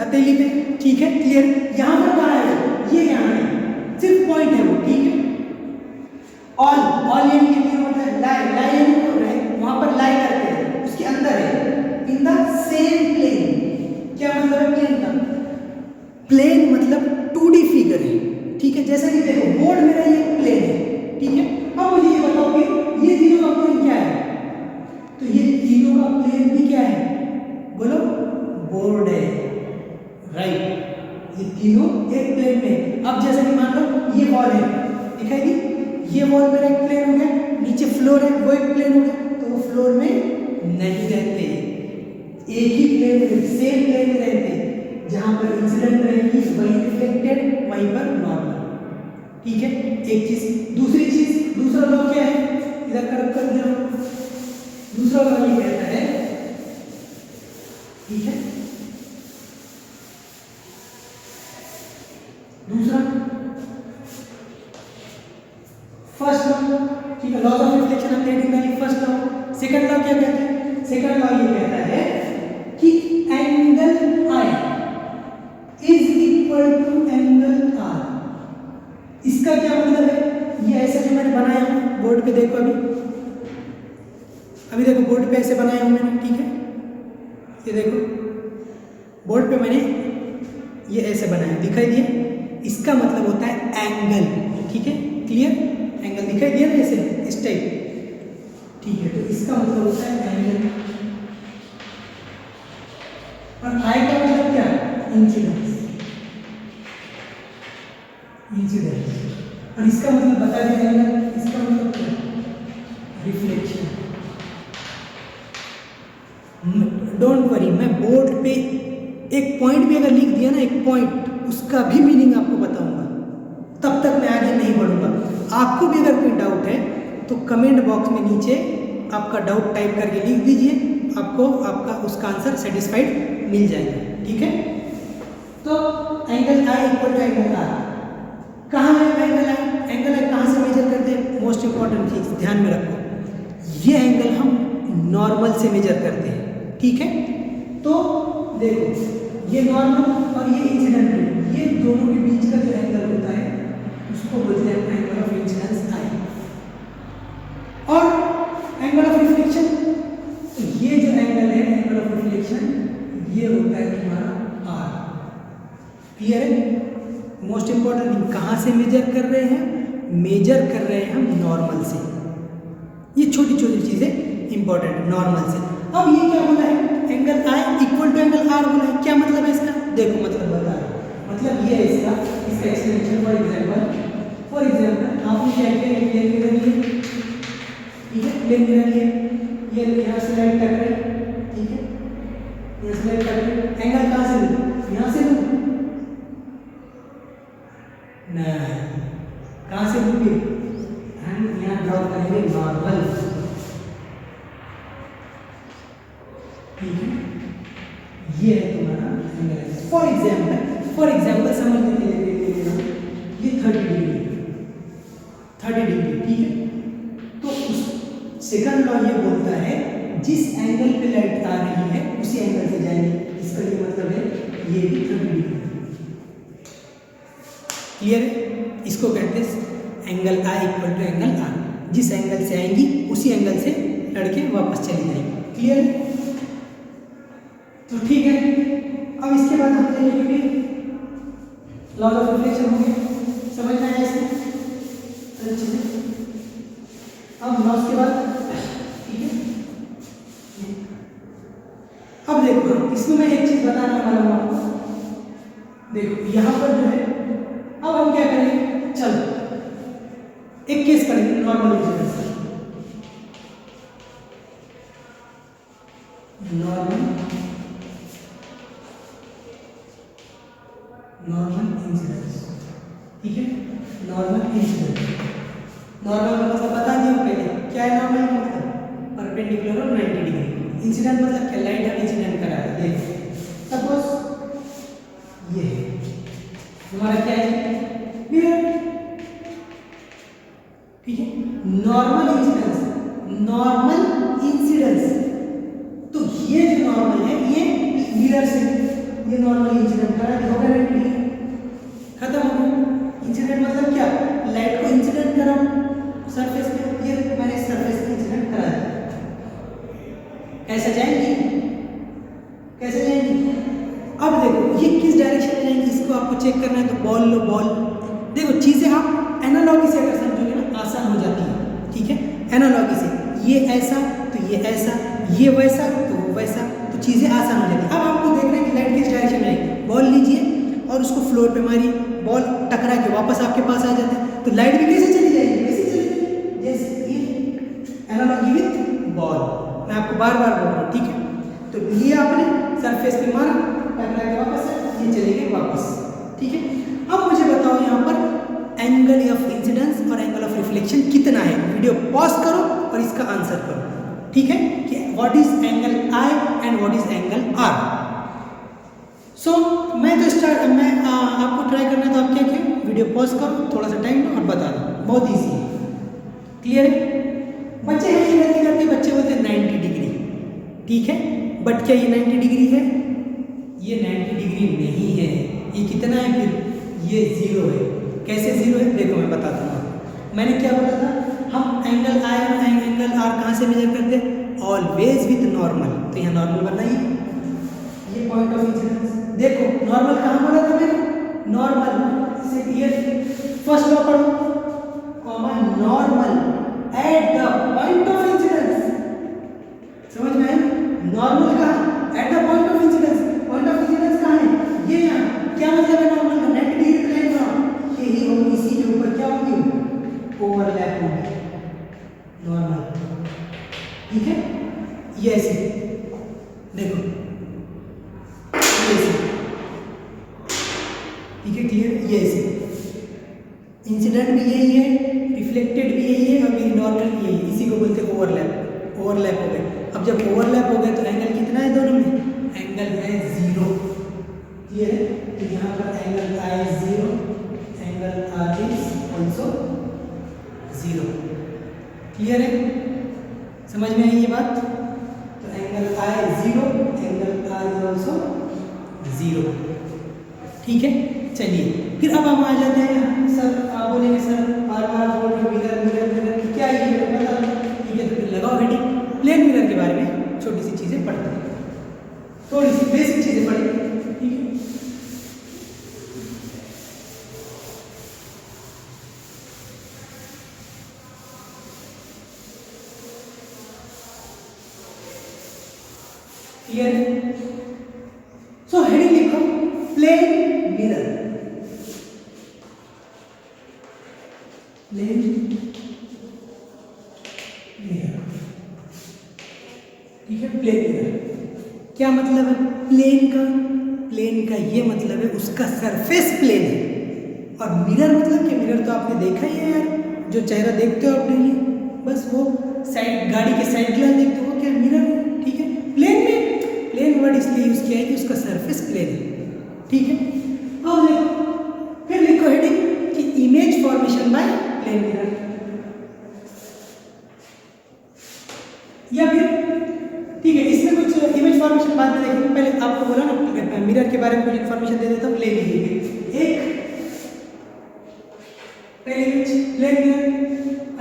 हथेली पे, ठीक है, क्लियर। यहां पर कहां है, ये यहां है, सिर्फ पॉइंट है वो, ठीक है। ऑल यानी कि मतलब है लाई यानी वो रहे, वहां पर लाई करते हैं, उसके अंदर है, इन द सेम प्लेन। क्या मतलब है प्लेन का, प्लेन मतलब 2D फिगर है, ठीक है। जैसा कि देखो बोर्ड मेरा ये प्लेन है, ठीक है। अब मुझे ये बताओ कि ये तीनों का प्लेन क्या है, तो ये तीनों का प्लेन भी क्या है, बोलो, बोर्ड है, राइट। ये तीनों एक प्लेन में। अब जैसे कि मान लो ये वॉल है, दिखाई दी, ये वॉल मेरा एक प्लेन हो गया, नीचे फ्लोर है, वो एक प्लेन हो गया, तो वो फ्लोर में नहीं रहते, एक ही प्लेन में, सेम प्लेन में रहते, जहां पर इंसिडेंट रहेगी वहीं रिफ्लेक्टेड, वहीं पर नॉर्मल, ठीक है। एक चीज, दूसरी चीज, दूसरा लॉ क्या है, इधर कर दो, दूसरा लॉ ये कहता है, ठीक है, दूसरा फर्स्ट लॉ, ठीक है, लॉज ऑफ रिफ्लेक्शन हम रीडिंग में फर्स्ट लॉ। सेकंड लॉ क्या कहता है, सेकंड लॉ ये कहता है कि angle I is equal to angle R. इसका क्या मतलब है, ये ऐसा जो मैंने बनाया हूं बोर्ड पे, देखो अभी देखो बोर्ड पे ऐसे बनाया हूं मैंने, ठीक है, ये देखो बोर्ड पे मैंने ये ऐसे बनाया, दिखाई दिया, इसका मतलब होता है एंगल, ठीक है, क्लियर, एंगल दिखाई दिया ना ऐसे, इस टाइप, ठीक है। तो इसका मतलब होता है एंगल, और आई का मतलब क्या, इंसिडेंस, और इसका मतलब बता दिया एंगल, इसका मतलब क्या, रिफ्लेक्शन। डोंट वरी, मैं बोर्ड पे एक पॉइंट भी अगर लिख दिया ना, एक पॉइंट, उसका भी मीनिंग आपको बताऊंगा, तब तक मैं आगे नहीं बढ़ूंगा। आपको भी अगर कोई डाउट है तो कमेंट बॉक्स में नीचे आपका डाउट टाइप करके लिख दीजिए, आपको आपका उसका आंसर सेटिस्फाइड मिल जाएगा। ठीक है, तो angle I equal to angle R, कहाँ है एंगल आई? एंगल आई कहाँ से मेजर करते हैं? मोस्ट इंपॉर्टेंट चीज ध्यान में रखो, ये एंगल हम नॉर्मल से मेजर करते हैं। ठीक है, तो देखो ये नॉर्मल और ये इंसिडेंट, ये दोनों के बीच का जो एंगल होता है उसको बोलते हैं एंगल ऑफ इंसिडेंस आई। और एंगल ऑफ रिफ्लेक्शन, तो ये जो एंगल है एंगल ऑफ रिफ्लेक्शन, ये होता है तुम्हारा आर। क्लियर है? मोस्ट इंपॉर्टेंट थिंग, कहाँ से मेजर कर रहे हैं? मेजर कर रहे हैं हम नॉर्मल से। ये छोटी छोटी चीजें इंपॉर्टेंट है, नॉर्मल से। अब ये क्या बोला है? Angle I equal to angle R बोला है। क्या मतलब है इसका? देखो मतलब बता रहा हूं, मतलब ये है इसका एक्सटेंशन। फॉर एग्जांपल आपने क्या किया, एक प्लेन मिरर लिया, ठीक है, प्लेन मिरर लिया, ये यहाँ से लाइट कट रही है, ठीक है, यहाँ से लाइट कट रही, एंगल कहाँ से लूँ? यहाँ से लूँ? नहीं, कहाँ से लूँ? हम यहाँ ड्रॉ करेंगे नॉर्मल। ठीक है, ये है तुम्हारा एंगल। फॉर एग्जांपल समझने के लिए ये 30 डिग्री, ठीक है। तो उस सेकंड लॉ ये बोलता है जिस एंगल पे लाइट आ रही है उसी एंगल से जाएंगे। इसका ये मतलब है ये भी 30 डिग्री। क्लियर है? इसको कहते हैं angle I equal to angle R. जिस एंगल से आएंगी उसी एंगल से लड़के वापस चली जाएंगी। क्लियर है? तो ठीक है, अब इसके बाद हम देखेंगे लॉज ऑफ रिफ्लेक्शन होंगे। समझ में आया इसमें? अच्छे से। अब लॉस के बाद ठीक है, अब देखो इसमें मैं एक चीज बताना वाला हूं आपको। देखो यहां पर जो है, अब हम क्या करेंगे, चलो एक केस करेंगे नॉर्मल इंसिडेंस। नॉर्मल इंसिडेंस, ठीक है, नॉर्मल इंसिडेंस। नॉर्मल का मतलब बता दिया पहले, क्या है नॉर्मल का मतलब? परपेंडिकुलर और 90 डिग्री। इंसिडेंट मतलब क्या? लाइट अब इंसिडेंट करा है। देखो सपोज ये है हमारा क्या है? मिरर, ठीक है। नॉर्मल इंसिडेंस, तो ये जो नॉर्मल है ये मिरर से ये नॉर्मल इंसिडेंट करा है, होगा 90 डिग्री, खत्म हो गया। इंसिडेंट मतलब क्या? लाइट को इंसिडेंट करा सरफेस पे, ये मैंने सरफेस पे इंसिडेंट करा दिया। कैसे जाएंगी? कैसे जाएंगी? अब देखो ये किस डायरेक्शन में जाएंगी, इसको आपको चेक करना है। तो बॉल लो, बॉल देखो, चीजें आप एनालॉजी से अगर समझोगे ना आसान हो जाती है। ठीक है, एनालॉजी से, ये ऐसा तो ये ऐसा, ये वैसा तो वो वैसा, तो चीजें आसान हो जाती है। अब आपको देखना है कि लाइट किस डायरेक्शन में आएगी। बॉल लीजिए और उसको फ्लोर पे मारिए, बॉल टकरा के वापस आपके पास आ जाता है। तो लाइट भी कैसे चली जाएगी? कैसे चली जाएगी? जैसे ये एनालॉजी विद बॉल, मैं आपको बार बार बोल रहा हूँ। ठीक है, तो लिया आपने, सरफेस पे मारा, टकरा के वापस आया, ये चले गए वापस। ठीक है, अब मुझे बताओ यहाँ पर एंगल ऑफ इंसिडेंस और एंगल ऑफ रिफ्लेक्शन कितना है? वीडियो पॉज करो और इसका आंसर करो। ठीक है, कि what is angle i and what is angle r. So मैं आपको ट्राई करना है, तो आप क्या किए, वीडियो पॉज करो, थोड़ा सा टाइम लो और बता दो। बहुत ईजी है। क्लियर है? बच्चे हैं ये गलती करते, बच्चे बोलते हैं 90 डिग्री। ठीक है, बट क्या ये 90 डिग्री है? ये 90 डिग्री नहीं है। ये कितना है फिर? ये 0 है। कैसे 0 है? देखो मैं बताता हूँ। मैंने क्या बोला था, हम एंगल आई और एंगल आर कहाँ से मेजर करते हैं? Always with normal. तो यहाँ नॉर्मल बनाइए, ये पॉइंट ऑफ इंसिडेंस। देखो नॉर्मल कहाँ बोला था मैंने? नॉर्मल से क्लियर, फर्स्ट लॉ पढ़ो, common normal at the point of incidence. समझ में आया? नॉर्मल कहाँ? Eight the point of incidence. Point of incidence कहाँ है? ये यहाँ। क्या मतलब है नॉर्मल का? 90 डिग्री पे लाइन बनाओ, यही होगी, इसी के ऊपर क्या होगी? ओवरलैप होगी नॉर्मल। ठीक है, ये ऐसे देखो, ये ऐसे, ठीक है, क्लियर? ये ऐसे इंसिडेंट भी यही है, रिफ्लेक्टेड भी यही है और मेरी नॉर्मल भी यही है, इसी को बोलते हैं ओवरलैप। ओवरलैप हो गए। अब जब ओवरलैप हो गए तो एंगल कितना है दोनों में? एंगल है 0। ये है तो यहाँ पर angle I is 0, angle R is also 0। Clear है? समझ में आई ये बात? तो angle I 0, angle R is also 0। ठीक है, चलिए फिर अब हम आ जाते हैं। सर आप बोलेंगे सर बार बार बोल रहे मिरर मिरर मिरर क्या है ये बता दो। ठीक है, तो फिर लगाओ हेडिंग। प्लेन मिरर के बारे में छोटी सी चीज़ें पढ़ते हैं, थोड़ी सी बेसिक चीज़ें पढ़ेंगे। ठीक है, क्लियर है? सो हेडिंग लिखो प्लेन मिरर। प्लेन मिरर, ठीक है। प्लेन मिरर क्या मतलब है? प्लेन का, प्लेन का ये मतलब है उसका सरफेस प्लेन है। और मिरर मतलब कि मिरर तो आपने देखा ही है यार, जो चेहरा देखते हो आप डेली, बस वो साइड गाड़ी के साइड ग्लास देखते हो, वो क्या मिरर है। ठीक है, प्लेन में प्लेन वर्ड इसलिए यूज किया है कि उसका सरफेस प्लेन है। ठीक है, और देखो फिर लिखो हेडिंग कि image formation by plane mirror, या फिर ठीक है इसमें कुछ इमेज फॉर्मेशन बाद में देखेंगे। पहले आपको बोला ना मिरर के बारे में कुछ इन्फॉर्मेशन दे देता हूँ, ले लीजिए। एक पहले इमेज प्लेन मिरर।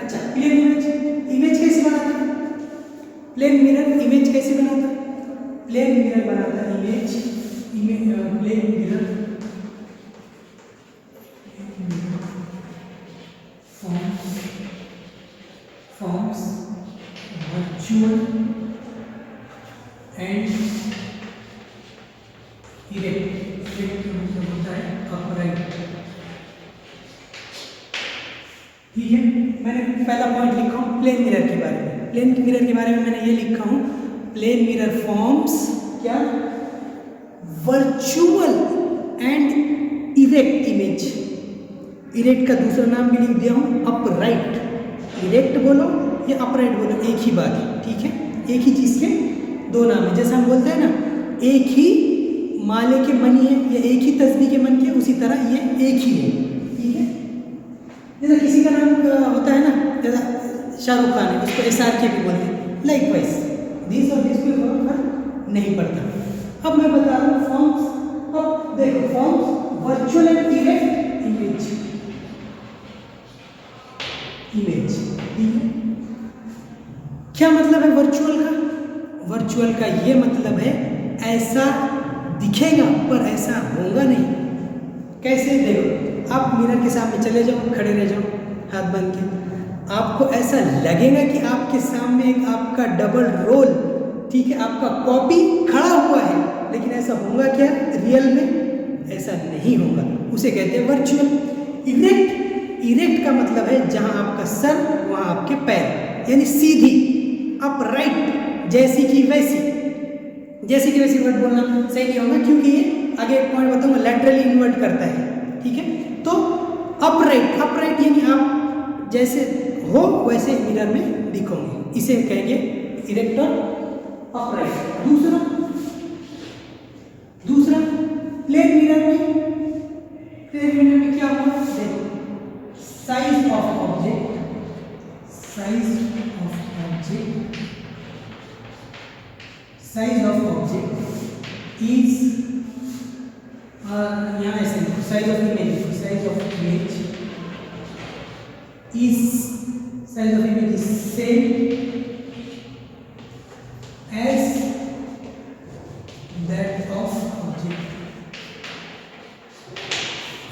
अच्छा, प्लेन इमेज, इमेज कैसे बनाता है? प्लेन मिरर इमेज कैसे बनाता है? प्लेन मिरर बनाता है image, plane mirror forms virtual and erect. मतलब होता है अपराइट। ठीक है, मैंने पहला पॉइंट लिखा हूँ प्लेन मिरर के बारे में। प्लेन मिरर के बारे में मैंने ये लिखा हूँ, प्लेन मिरर फॉर्म्स क्या? Virtual and erect image. Erect का दूसरा नाम भी लिख दिया हूँ अपराइट। इरेक्ट बोलो या अपराइट बोलो, एक ही बात है। ठीक है, एक ही चीज़ के दो नाम है। जैसे हम बोलते हैं ना, एक ही माले के मनी है या एक ही तस्बीह के मन के, उसी तरह ये एक ही है। ठीक है, जैसे किसी का नाम होता है ना, जैसा शाहरुख खान है, उसको SRK भी बोलते हैं। लाइक वाइज दिस और दिस कोई फर्क नहीं पड़ता। अब मैं बता रहा हूँ फॉर्म्स। अब देखो forms virtual and erect image, image. ठीक है, क्या मतलब है वर्चुअल का? वर्चुअल का ये मतलब है ऐसा दिखेगा पर ऐसा होगा नहीं। कैसे? देखो आप मिरर के सामने चले जाओ, खड़े रह जाओ हाथ बंद के, आपको ऐसा लगेगा कि आपके सामने एक आपका डबल रोल, ठीक है, आपका कॉपी खड़ा हुआ है, लेकिन ऐसा होगा क्या? रियल में ऐसा नहीं होगा। उसे कहते हैं वर्चुअल। इरेक्ट, इरेक्ट का मतलब है जहां आपका सर वहां आपके पैर, यानी सीधी अपराइट, जैसी की वैसी। जैसी की वैसी वर्ड बोलना सही नहीं होगा क्योंकि ये आगे एक पॉइंट बताऊंगा, लैटरली इन्वर्ट करता है। ठीक है, तो अपराइट, अपराइट यानी आप जैसे हो वैसे मिरर में दिखोगे, इसे कहेंगे इरेक्ट और अपराइट। दूसरा प्लेन मिरर में, प्लेन मिरर में क्या हुआ? देखो size of object, size of object, size of object is, यहाँ ऐसे size of image, size of image is, size of image is same as that of object.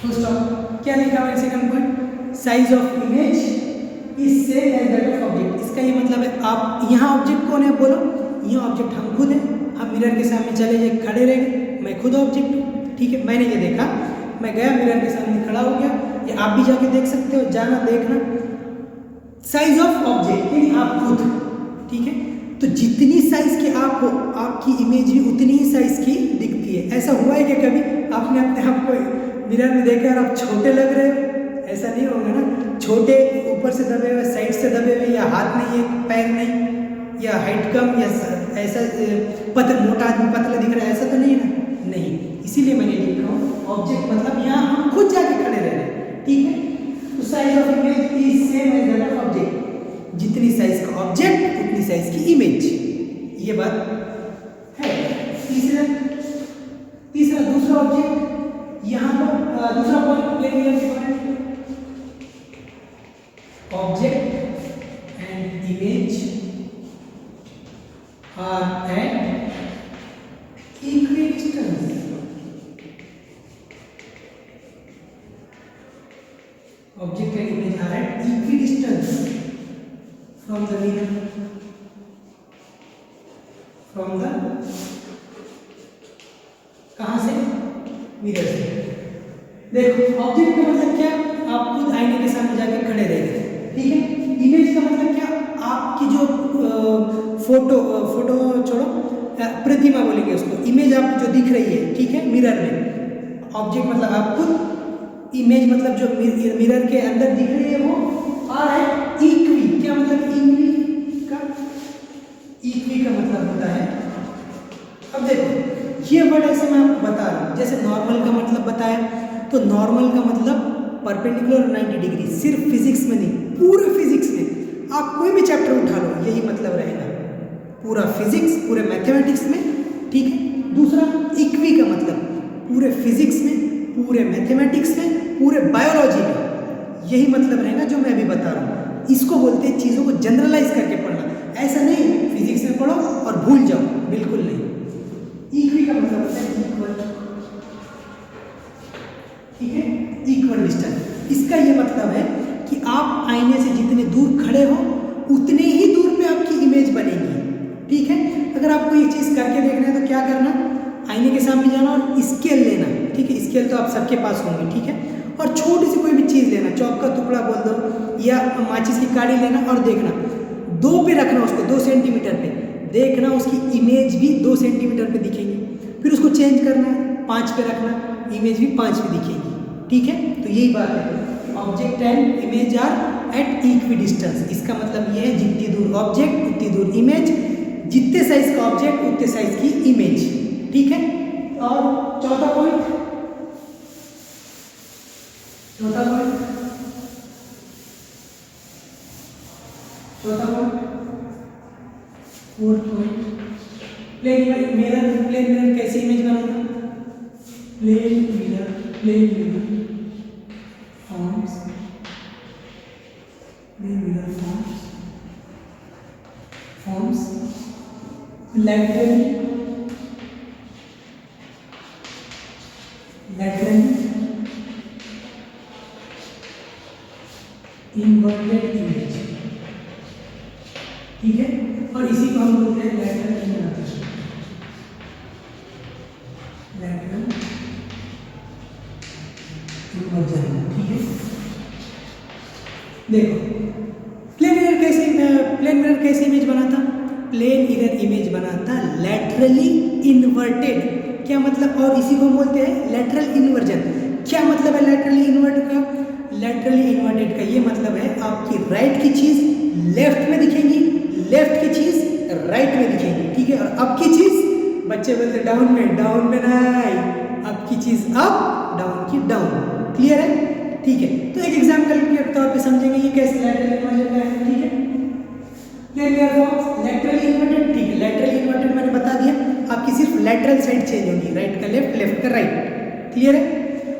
First of क्या लिखा हुआ है? Second point, size of image is same as that of object. इसका ये मतलब है आप यहाँ ऑब्जेक्ट कौन है बोलो? यहाँ ऑब्जेक्ट हम खुद हैं। हम मिरर के सामने चले जाए, खड़े रह गए, मैं खुद ऑब्जेक्ट हूँ। ठीक है, मैंने ये देखा, मैं गया मिरर के सामने खड़ा हो गया, ये आप भी जाके देख सकते हो, जाना देखना। साइज ऑफ ऑब्जेक्ट यानी आप खुद। ठीक है, तो जितनी साइज के आप हो, आपकी इमेज भी उतनी ही साइज की दिखती है। ऐसा हुआ है कि कभी आपने अपने आप को मिरर में देखा और आप छोटे लग रहे हो? ऐसा नहीं होगा ना, छोटे ऊपर से दबे हुए, साइड से दबे हुए, या हाथ नहीं है पैर नहीं, या हाइट कम, या ऐसा मोटा आदमी पतला दिख रहा है, ऐसा तो नहीं है ना, नहीं। इसीलिए मैंने लिखा हूँ ऑब्जेक्ट मतलब यहाँ हम खुद जाके खड़े रह रहे हैं, ठीक है। तो size of image is same as that of object, जितनी साइज का ऑब्जेक्ट उतनी साइज की इमेज, ये बात है। तीसरा दूसरा ऑब्जेक्ट यहाँ पर दूसरा point plane object and image are at equal distance. Object and image are at equidistance from the mirror, from the कहाँ से, मिरर से। देखो ऑब्जेक्ट का मतलब क्या, आप खुद आईने के सामने जाके खड़े रहेंगे, ठीक है। इमेज का मतलब क्या, आपकी जो फोटो छोड़ो, प्रतिमा बोलेंगे उसको, इमेज आप जो दिख रही है, ठीक है, मिरर में। ऑब्जेक्ट मतलब आप खुद, इमेज मतलब जो मिरर के अंदर दिख रही है वो आर है इक्वी। क्या मतलब इक्वी का मतलब होता है, अब देखो ये वर्ड ऐसे मैं आपको बता रहा हूँ, जैसे नॉर्मल का मतलब बताया, तो नॉर्मल का मतलब परपेंडिकुलर 90 डिग्री, सिर्फ फिजिक्स में नहीं, पूरे फिजिक्स में आप कोई भी चैप्टर उठा लो यही मतलब रहेगा, पूरा फिजिक्स, पूरे मैथमेटिक्स में, ठीक है। दूसरा इक्वी का मतलब पूरे फिजिक्स में, पूरे मैथमेटिक्स में, पूरे बायोलॉजी में, यही मतलब रहेगा जो मैं अभी बता रहा हूँ। इसको बोलते हैं चीज़ों को जनरलाइज करके पढ़ना, ऐसा नहीं फिजिक्स में पढ़ो और भूल जाओ, बिल्कुल नहीं। इक्वी का मतलब होता है इक्वल, ठीक है, इक्वल डिस्टेंस। इसका ये मतलब है कि आप आईने से जितने दूर खड़े हो उतने ही दूर पे आपकी इमेज बनेगी, ठीक है। अगर आपको ये चीज़ करके देखना है तो क्या करना, आईने के सामने जाना और स्केल लेना, ठीक है। स्केल तो आप सबके पास होंगे, ठीक है। और छोटी सी कोई भी चीज़ लेना, चौक का टुकड़ा बोल दो या माचिस की काड़ी लेना, और देखना 2 पे रखना उसको, 2 सेंटीमीटर पे, देखना उसकी इमेज भी 2 सेंटीमीटर पे दिखेगी। फिर उसको चेंज करना, 5 पे रखना, इमेज भी 5 पे दिखेगी, ठीक है। तो यही बात है, object and image are at equidistance. इसका मतलब ये है जितनी दूर ऑब्जेक्ट उतनी दूर इमेज, जितने साइज का ऑब्जेक्ट उतने साइज की इमेज, ठीक है। और चौथा point, fourth point, plane mirror कैसी इमेज बनाना, plane mirror forms laterally inverted image, ठीक है। और इसी को हम बोलते हैं lateral inversion, ठीक है। देखो प्लेन मिरर कैसे इमेज बनाता, प्लेन मिरर इमेज बनाता लैटरली इन्वर्टेड। क्या मतलब, और इसी को बोलते हैं लैटरल इन्वर्जन। क्या मतलब है लैटरली इन्वर्ट का, लैटरली इन्वर्टेड का ये मतलब है आपकी राइट की चीज लेफ्ट में दिखेगी, लेफ्ट की चीज राइट में दिखेगी, ठीक है। और अब की चीज, बच्चे बोलते डाउन में नहीं, अब की चीज अप, डाउन की डाउन। क्लियर है, ठीक है। तो एक एग्जांपल के तौर पे समझेंगे ये कैसे लैटरल इन्वर्जन का है, ठीक है। लैटरली इन्वर्टेड, ठीक है। लैटरली इन्वर्टेड मैंने बता दिया, आपकी सिर्फ लैटरल साइड चेंज होगी, राइट का लेफ्ट, लेफ्ट का राइट। क्लियर है,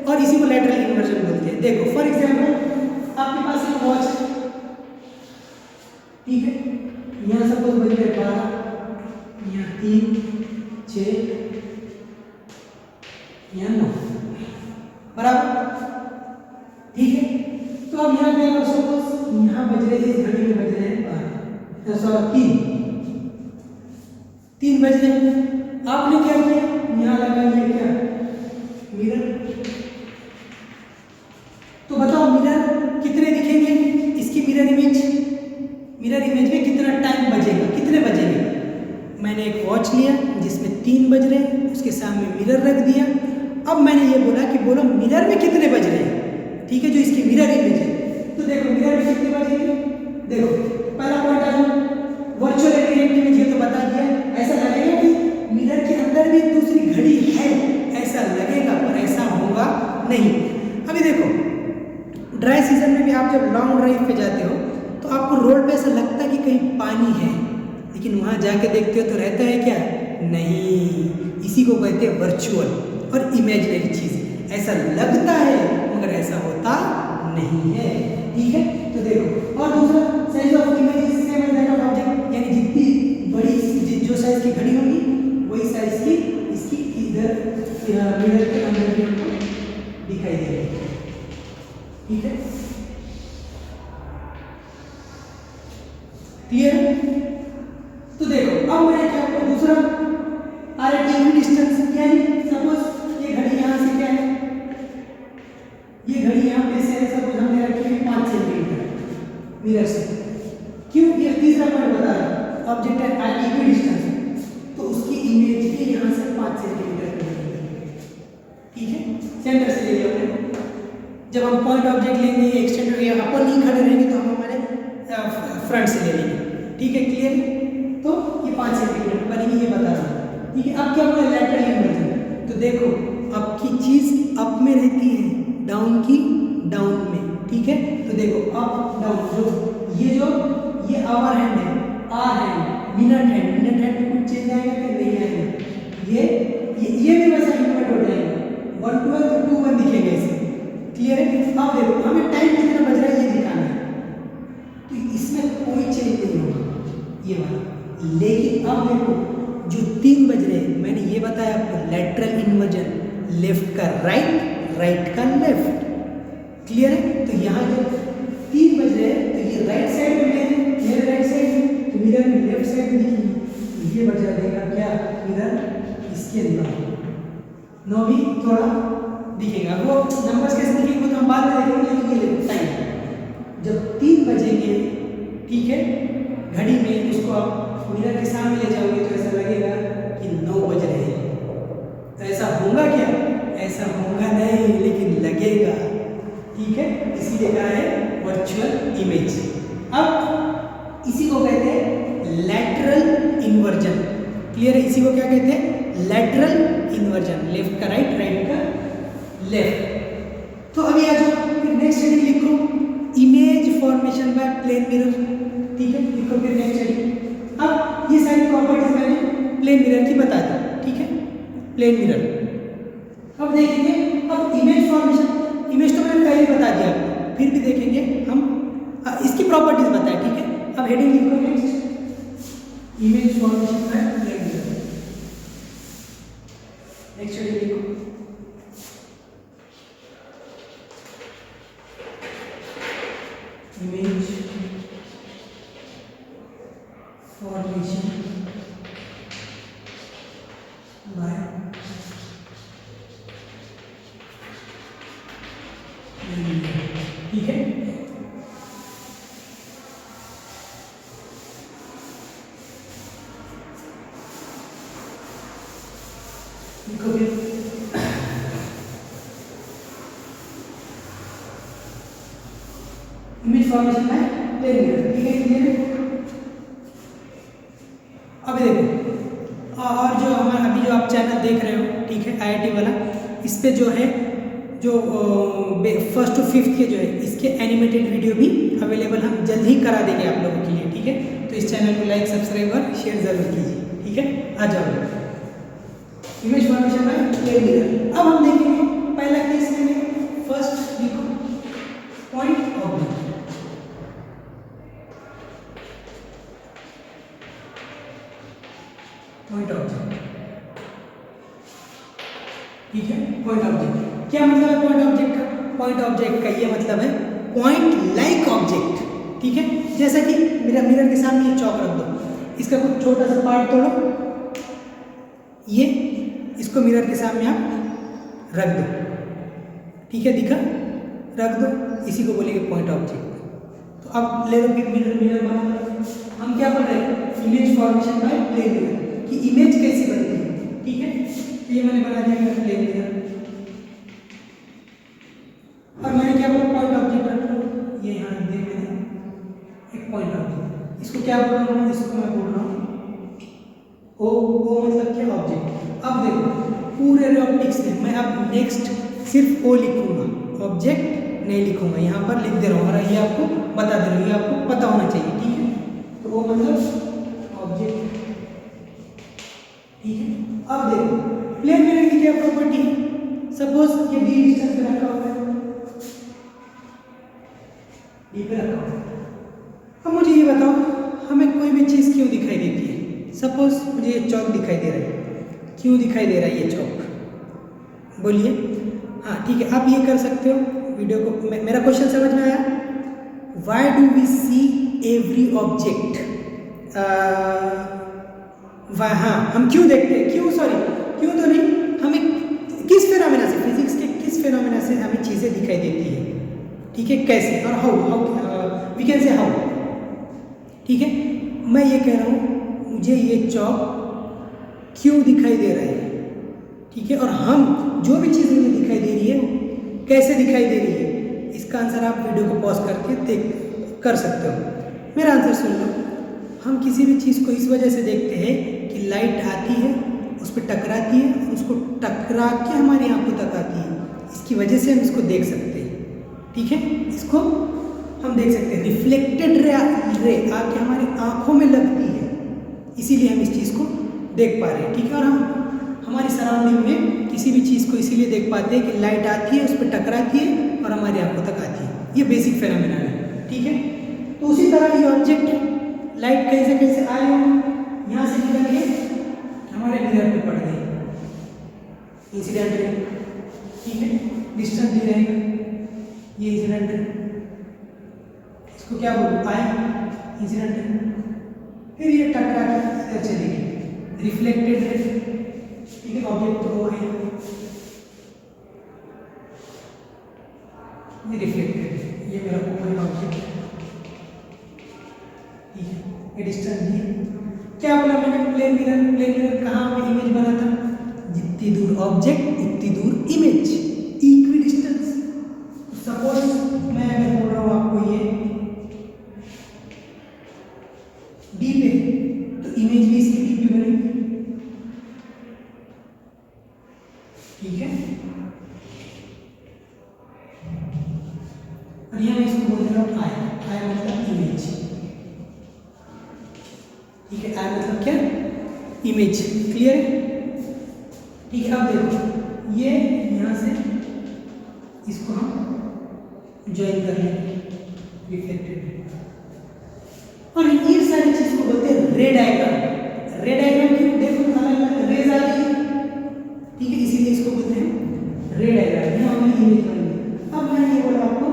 और इसी को लैटरल इन्वर्जन बोलते हैं। देखो फॉर एग्जांपल आपके पास एक वॉच है, ठीक है। यहाँ सपोज बज रहे 12, यहाँ 3, 6, यहाँ 9, बराबर, ठीक है। तो अब यहाँ पे अगर सपोज यहाँ बज रहे, इस घड़ी में बज रहे हैं 3 बज रहे हैं। आपने क्या किया, यहाँ लगा लिया क्या, मिरर। तो बताओ मिरर कितने दिखेंगे, इसकी मिरर इमेज में कितना टाइम बजेगा, कितने बजेंगे। मैंने एक वॉच लिया जिसमें 3 बज रहे हैं, उसके सामने मिरर रख दिया। अब मैंने ये बोला कि बोलो मिरर में कितने बज रहे हैं, ठीक है, जो इसकी मिरर इमेज है। तो देखो मिरर में कितने बजेंगे, देखो पहला पॉइंट आ जाओ, वर्चुअल रियलिटी में ये तो बता दिया, ऐसा लगेगा कि मिरर के अंदर भी दूसरी घड़ी है, ऐसा लगेगा पर ऐसा होगा नहीं। अभी देखो ड्राई सीजन में भी आप जब लॉन्ग ड्राइव पे जाते हो तो आपको रोड पे ऐसा लगता है कि कहीं पानी है, लेकिन वहाँ जाके देखते हो तो रहता है क्या, नहीं। इसी को कहते हैं वर्चुअल और इमेजिनरी चीज़, ऐसा लगता है मगर ऐसा होता नहीं है, ठीक है। तो देखो और दूसरा size of image is same as that of object, यानी जितनी बड़ी जो साइज की घड़ी होगी वही साइज की इसकी इधर मिरर के अंदर भी हमको दिखाई देगी, ठीक है, क्लियर है। तो देखो अब मैंने क्या आपको दूसरा RATV डिस्टेंस, यानी सपोज ये घड़ी यहाँ से क्या है, ये घड़ी यहाँ पे से है, सपोज हमने रखी है 5 सेंटीमीटर मिरर से, क्यों, ये तीसरा पॉइंट बता रहा है, ऑब्जेक्ट है RATV डिस्टेंस, तो उसकी इमेज भी यहाँ से 5 सेंटीमीटर की बनेगी, ठीक है, सेंटर से ले लिया हमने। जब हम पॉइंट ऑब्जेक्ट लेंगे ये एक्सटेंड या अपर नहीं खड़े रहेंगे तो हम हमारे फ्रंट से ले लेंगे, ठीक है, क्लियर। तो ये 5 सेंटीमीटर बनेगी, ये बता रहा हूँ, ठीक है। अब क्या बोले लैटरल इन्वर्जन, तो देखो आपकी चीज अप में रहती है, डाउन की डाउन में, ठीक है। तो देखो अप डाउन, जो ये आवर हैंड है, आर हैंड, मिनट हैंड में कुछ चेंज आएगा कि नहीं आएगा, ये भी वैसा इन्वर्ट हो जाएगा, 1 2 तो 2 1 दिखेगा इसे, क्लियर है। अब देखो हमें टाइम कितना बज रहा है ये दिखाना है, तो इसमें कोई चेंज नहीं होगा ये वाला, लेकिन अब देखो जो 3 बज रहे हैं, मैंने ये बताया आपको लैटरल इन्वर्जन, लेफ्ट का राइट, राइट का लेफ्ट, क्लियर है। तो यहाँ जब 3 बज रहे हैं तो ये राइट साइड में मेरे राइट साइड, तो मिरर में लेफ्ट साइड में दिखेगी, ये बजा देगा क्या, मिरर इसके अंदर 9 भी थोड़ा दिखेगा, वो नंबर्स कैसे दिखेंगे वो तो हम बाद में देखेंगे, लेकिन ये टाइम जब 3 बजेंगे, ठीक है, घड़ी में उसको आप मिरर के सामने ले जाओगे तो ऐसा लगेगा कि 9 बज रहे हैं, तो ऐसा होगा क्या, ऐसा होगा नहीं, लेकिन लगेगा, ठीक है, इसीलिए कहा है वर्चुअल इमेज। अब इसी को कहते हैं लैटरल इन्वर्जन, क्लियर है, इसी को क्या कहते हैं, लैटरल इन्वर्जन, लेफ्ट का राइट, राइट का लेफ्ट। तो अभी आ जाओ नेक्स्ट हेडिंग लिखो, image formation by plane mirror, ठीक है, लिखो फिर नेक्स्ट हेडिंग। अब ये सारी प्रॉपर्टीज मैंने प्लेन मिरर की बता दी, ठीक है, प्लेन मिरर। अब देखेंगे अब इमेज फॉर्मेशन, इमेज तो मैंने पहले बता दिया आपको, फिर भी देखेंगे हम इसकी प्रॉपर्टीज बताए, ठीक है। अब हेडिंग लिखो next, image formation by plane mirror, next heading लिखो इमेज फॉर्मेशन बाय ठीक है। लिखो फिर image formation by plane mirror, ठीक है, क्लियर है। अब देखो और जो हमारा अभी जो आप चैनल देख रहे हो, ठीक है, IIT वाला, इस पे जो है जो 1st to 5th के जो है इसके एनिमेटेड वीडियो भी अवेलेबल हम जल्द ही करा देंगे आप लोगों के लिए, ठीक है। तो इस चैनल को लाइक सब्सक्राइब और शेयर जरूर कीजिए, ठीक है। आ जाओ image formation by plane mirror. अब हम देखेंगे पहला केस में, फर्स्ट लिखो पॉइंट ऑब्जेक्ट, पॉइंट ऑब्जेक्ट, ठीक है, पॉइंट ऑब्जेक्ट क्या मतलब है पॉइंट ऑब्जेक्ट का, पॉइंट ऑब्जेक्ट का ये मतलब है पॉइंट लाइक ऑब्जेक्ट, ठीक है। जैसा कि मेरा मिरर के सामने ये चौक रख दो, इसका कुछ छोटा सा पार्ट तोड़ो, ये इसको मिरर के सामने आप रख दो, ठीक है, दिखा, रख दो, इसी को बोलेंगे पॉइंट ऑब्जेक्ट। तो अब ले लो फिर मिरर बना लो, हम क्या बोल रहे हैं, image formation by plane mirror, कि इमेज कैसी बनती है, ठीक है। तो ये मैंने बना दिया प्लेन मिरर, और मैंने क्या बोला पॉइंट ऑब्जेक्ट रख लो, ये यहाँ यहाँ रख दिया मैंने एक पॉइंट रख दिया। इसको क्या बोल रहा हूँ, इसको मैं बोल रहा हूँ ओ मतलब क्या, ऑब्जेक्ट। अब देखो पूरे रे ऑप्टिक्स में मैं अब नेक्स्ट सिर्फ ओ लिखूंगा, ऑब्जेक्ट नहीं लिखूंगा, यहाँ पर लिख दे रहा हूँ और ये आपको बता दे रहा हूँ, ये आपको पता होना चाहिए, ठीक है। तो ओ मतलब ऑब्जेक्ट, ठीक है। अब देखो प्लेन मिरर की क्या प्रॉपर्टी है, सपोज ये डी डिस्टेंस पे रखा हुआ है, डी पे रखा हुआ है। अब मुझे ये बताओ हमें कोई भी चीज़ क्यों दिखाई देती है। सपोज मुझे ये चौक दिखाई दे रहा है, क्यों दिखाई दे रहा है ये चौक, बोलिए। हाँ ठीक है, आप ये कर सकते हो वीडियो को, मेरा क्वेश्चन समझ में आया। Why do we see every object, हाँ हम क्यों देखते हैं, क्यों क्यों तो नहीं, हमें किस फेनोमेना से, फिजिक्स के किस फेनोमेना से हमें चीज़ें दिखाई देती है, ठीक है, कैसे और how we can say how, ठीक है। मैं ये कह रहा हूँ मुझे ये चौक क्यों दिखाई दे रहा है, ठीक है, और हम जो भी चीज़ मुझे दिखाई दे रही है कैसे दिखाई दे रही है, इसका आंसर आप वीडियो को पॉज करके देख कर सकते हो। मेरा आंसर सुन लो। हम किसी भी चीज़ को इस वजह से देखते हैं कि लाइट आती है, उस पर टकराती है और उसको टकरा के हमारी आंखों तक आती है, इसकी वजह से हम इसको देख सकते हैं, ठीक है। इसको हम देख सकते हैं, रिफ्लेक्टेड रे आके हमारी आंखों में लगती है, इसीलिए हम इस चीज़ को देख पा रहे हैं, ठीक है। और हम हमारी सराउंडिंग में किसी भी चीज़ को इसीलिए देख पाते हैं कि लाइट आती है, उस पर टकराती है और हमारी आंखों तक आती है, ये बेसिक फेनोमेना है, ठीक है। तो उसी तरह ये ऑब्जेक्ट लाइट कैसे आए हो, यहाँ से निकल के हमारे मिरर पे पड़ गई इंसिडेंटली, ठीक है, डिस्टेंस दी रहेगा, ये इंसिडेंट है, इसको क्या बोलूँ, आई इंसिडेंट है, फिर ये टकरा के इधर चलेगी, रिफ्लेक्टेड है, ठीक है, ऑब्जेक्ट तो वो है, ये रिफ्लेक्टेड है, ये मेरा ओपन ऑब्जेक्ट है, ठीक है, ये डिस्टेंस दी। क्या बोला मैंने, प्लेन मिरर कहाँ पे इमेज बना था, जितनी दूर ऑब्जेक्ट उतनी दूर इमेज, इक्वी डिस्टेंस। सपोज मैं अगर बोल रहा हूँ आपको ये डी पे, तो इमेज भी इसकी डी पे बनेगी, ठीक है। और यहाँ मैं इसको बोल रहा हूँ आई मतलब इमेज, ठीक है, आई मतलब क्या, इमेज, क्लियर है, ठीक है। अब देखो ये यहाँ से इसको हम ज्वाइन कर लेंगे, रिफ्लेक्टेड, और ये सारी चीज को बोलते हैं रे डायग्राम। रे डायग्राम की देखो अलग रेज आ रही है, ठीक है, इसीलिए इसको बोलते हैं रे डायग्राम। यहाँ हमें इमेज बन गई। अब मैं ये बोला आपको,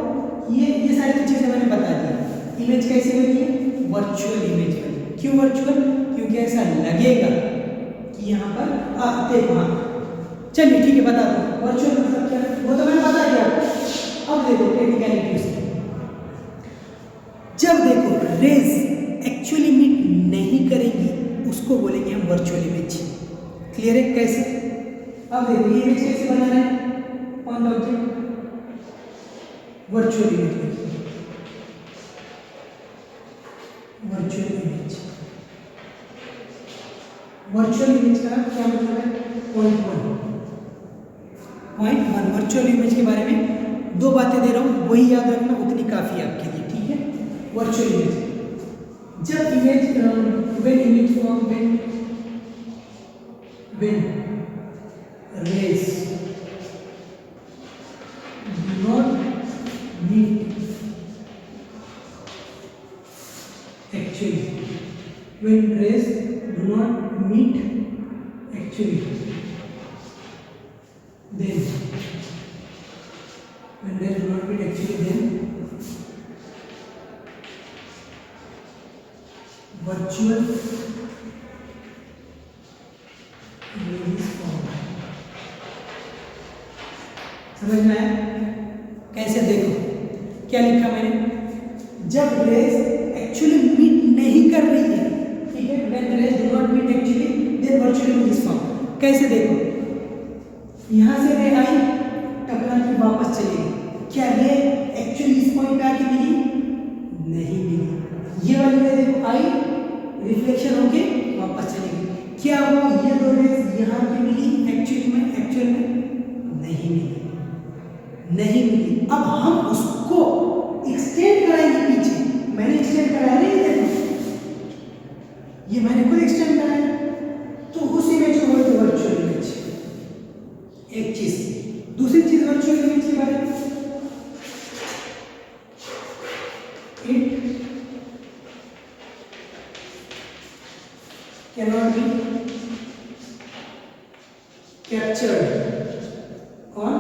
ये सारी चीजें मैंने बता दी। इमेज कैसे बनी है, वर्चुअल इमेज बनी। क्यों वर्चुअल, क्योंकि ऐसा लगेगा कि यहाँ पर देखो, हाँ चलिए ठीक है बता दो वर्चुअल मतलब क्या, वो तो मैंने बता दिया। अब देखो टेक्निकलिटी से, जब देखो रेज एक्चुअली मीट नहीं करेगी उसको बोलेंगे हम वर्चुअल इमेज, क्लियर है कैसे। अब देखो ये इमेज कैसे बना रहे हैं, on the object, virtual image, virtual image, virtual image का क्या मतलब है, पॉइंट वन। वर्चुअल इमेज के बारे में दो बातें दे रहा हूँ, वही याद रखना, उतनी काफ़ी है आपके लिए, ठीक है। वर्चुअल इमेज, जब image when image form when rays do not meet actually, when rays do not meet actually, then when rays do not meet actually, then virtual image is formed। समझ में आया कैसे, देखो क्या लिखा मैंने, जब रेज एक्चुअली मीट नहीं कर रही है, ठीक है, when rays do not meet actually then virtual image is form. कैसे देखो, यहाँ से रे आई, टकरा के वापस चली गई, क्या रे एक्चुअली इस पॉइंट पे आके मिली, क्या वो ये दो रेज यहाँ पे मिली एक्चुअल में नहीं मिली, नहीं मिली। अब हम उसको एक्सटेंड कराएंगे पीछे, मैंने एक्सटेंड कराया नहीं, ये मैंने खुद एक्सटेंड कराया, तो उस इमेज को बोलते हैं वर्चुअल इमेज। एक चीज, दूसरी चीज वर्चुअल इमेज के बारे में, it cannot be captured on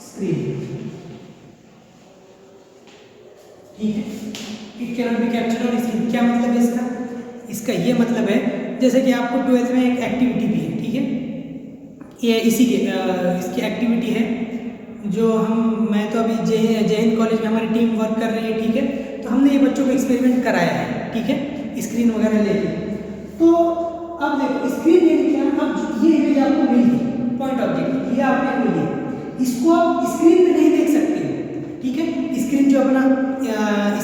screen, ठीक है। It cannot be captured on screen, क्या मतलब है इसका? इसका ये मतलब है जैसे कि आपको 12th में एक एक्टिविटी भी है, ठीक है, ये इसी के इसकी एक्टिविटी है जो मैं तो अभी जय हिंद कॉलेज में हमारी टीम वर्क कर रही है, ठीक है। तो हमने ये बच्चों को एक्सपेरिमेंट कराया है, ठीक है, स्क्रीन वगैरह लेके। तो अब देखो स्क्रीन यानी क्या, अब ये इमेज आपको मिल गई, पॉइंट ऑब्जेक्ट ये आपने मिल गई, इसको आप स्क्रीन में नहीं देख सकते, ठीक है। स्क्रीन जो अपना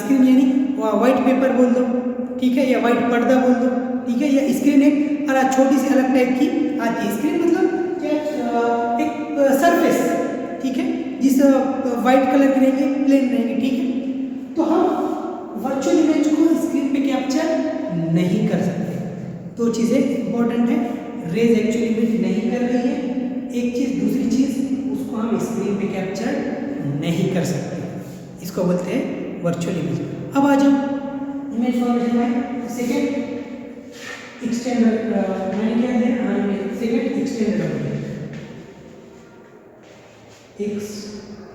स्क्रीन यानी व्हाइट पेपर बोल दो, ठीक है, या व्हाइट पर्दा बोल दो, ठीक है, या स्क्रीन एक छोटी सी अलग टाइप की आती है। स्क्रीन मतलब क्या, एक सरफेस, ठीक है, जिस व्हाइट कलर की रहेगी, प्लेन रहेगी, ठीक है। तो हम वर्चुअल इमेज को स्क्रीन पे कैप्चर नहीं कर सकते। दो चीज़ें इंपॉर्टेंट है, रेज एक्चुअली इमेज नहीं कर रही है, एक चीज़, दूसरी चीज़ उसको हम स्क्रीन पे कैप्चर नहीं कर सकते, इसको बोलते हैं वर्चुअल इमेज। अब आ जाओ इमेज फॉर्मेशन में सेकेंड एक्सटेंडर, मैंने क्या दिया, सेकेंड एक्सटेंडर एक्सटेंडेड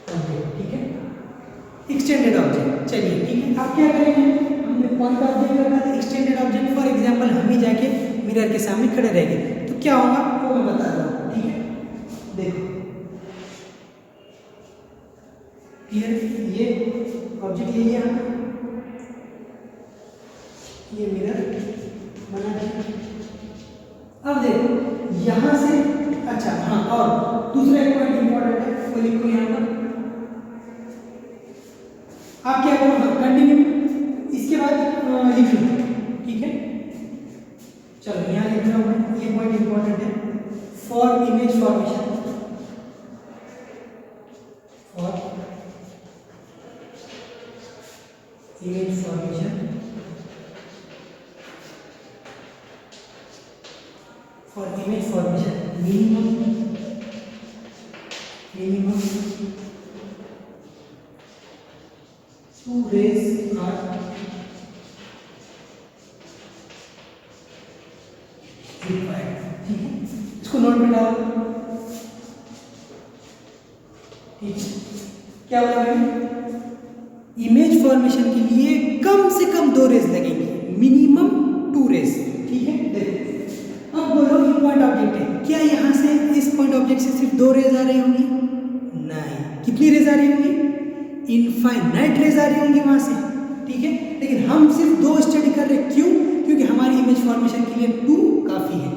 ऑब्जेक्ट, ठीक है, एक्सटेंडेड ऑब्जेक्ट। चलिए ठीक है, आप क्या करेंगे, हमने पॉइंट ऑब्जेक्ट रखा था एक्सटेंडेड ऑब्जेक्ट, फॉर एग्जांपल हम ही जाके मिरर के सामने खड़े रहेंगे, तो क्या होगा वो मैं बता रहा हूँ, ठीक है। देखो ये ऑब्जेक्ट ये यहाँ, ये मिरर बना है। अब देखो यहाँ से, अच्छा हाँ, और दूसरा एक पॉइंट इंपॉर्टेंट है, वो लिखो यहाँ पर। आप क्या करो, कंटिन्यू, इसके बाद लिख लो, ठीक है। चलो यहाँ लिख रहा हूँ मैं, ये पॉइंट इंपॉर्टेंट है, for image formation, for image formation, for image formation minimum two rays are required, ठीक है, इसको नोट में डालो, ठीक है। क्या बोला मैंने, इमेज फॉर्मेशन के लिए कम से कम 2 रेज लगेंगे, मिनिमम 2 रेज, ठीक है। देखो अब बोलो ये पॉइंट ऑब्जेक्ट है, क्या यहाँ से इस पॉइंट ऑब्जेक्ट से सिर्फ 2 रेज आ रही होंगी? नहीं, कितनी रेज आ रही होंगी? इनफाइनाइट रेज आ रही होंगी वहां से, ठीक है। लेकिन हम सिर्फ 2 स्टडी कर रहे, क्यों? क्योंकि हमारी इमेज फॉर्मेशन के लिए 2 काफी है,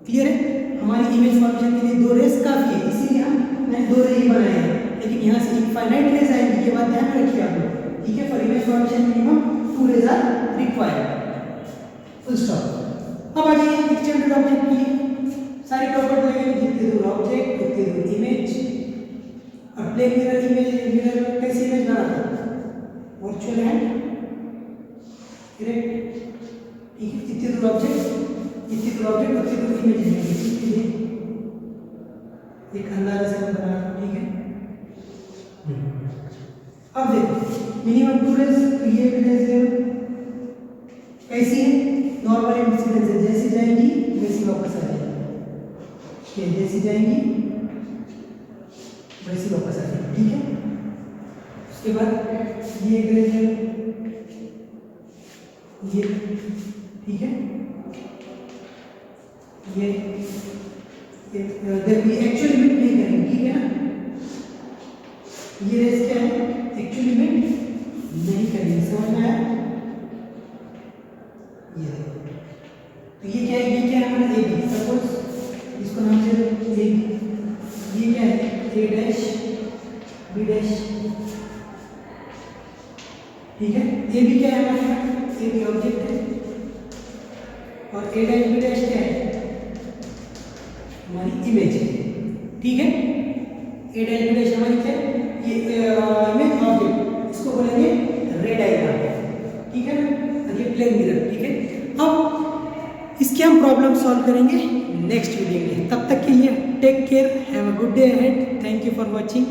क्लियर है, हमारी इमेज फॉर्मेशन के लिए 2 रेज काफी है, इसीलिए मैंने 2 रे ही बनाए हैं। लेकिन यहाँ से इनफाइनाइट रेज आएंगी, ये बात ध्यान में रखिए आप लोग, ठीक है। For image formation minimum 2 rays are required, full stop. अब आ जाइए एक्सटेंडेड ऑब्जेक्ट के लिए, सारी प्रॉपर्टी लगेगी, जितनी दूर ऑब्जेक्ट उतनी दूर इमेज। और प्लेन मिरर इमेज, मिरर कैसी इमेज बनाता है, वर्चुअल एंड डायरेक्ट, ठीक है। जितनी दूर ऑब्जेक्ट उतनी दूर इमेज है, इसलिए एक अंदाजा से बना, ठीक है। अब देखो मिनिमम 2 रेज, तो ये एविडेंस कैसी है, नॉर्मल इंसिडेंस है, जैसी जाएंगी वैसी वापस आ जाएगी, ये जैसी जाएंगी वैसी वापस आ जाएगी, ठीक है। उसके बाद ये ग्रेज है, ये, ठीक है, ये देखिए एक्चुअल लिमिट नहीं करेंगे, ठीक है ना। ये रेस क्या है, एक्चुअल लिमिट नहीं करेंगे, समझ में आया? ये तो ये क्या है, ये क्या है हमारा ए बी, सपोज इसको नाम से ए बी, ये क्या है ए डैश बी डैश, ठीक है। ए भी क्या है हमारे यहाँ, ए भी ऑब्जेक्ट है और ए डैश बी डैश क्या है, हमारी इमेज है। ठीक है, ए डैश बी डैश हमारी क्या है, ये इमेज ऑब्जेक्ट, इसको बोलेंगे रे डायग्राम। ठीक है ना, और ये प्लेन मिरर। ठीक है, अब इसके हम प्रॉब्लम सॉल्व करेंगे नेक्स्ट वीडियो में। तब तक के लिए take care, have a good day ahead, thank you for watching.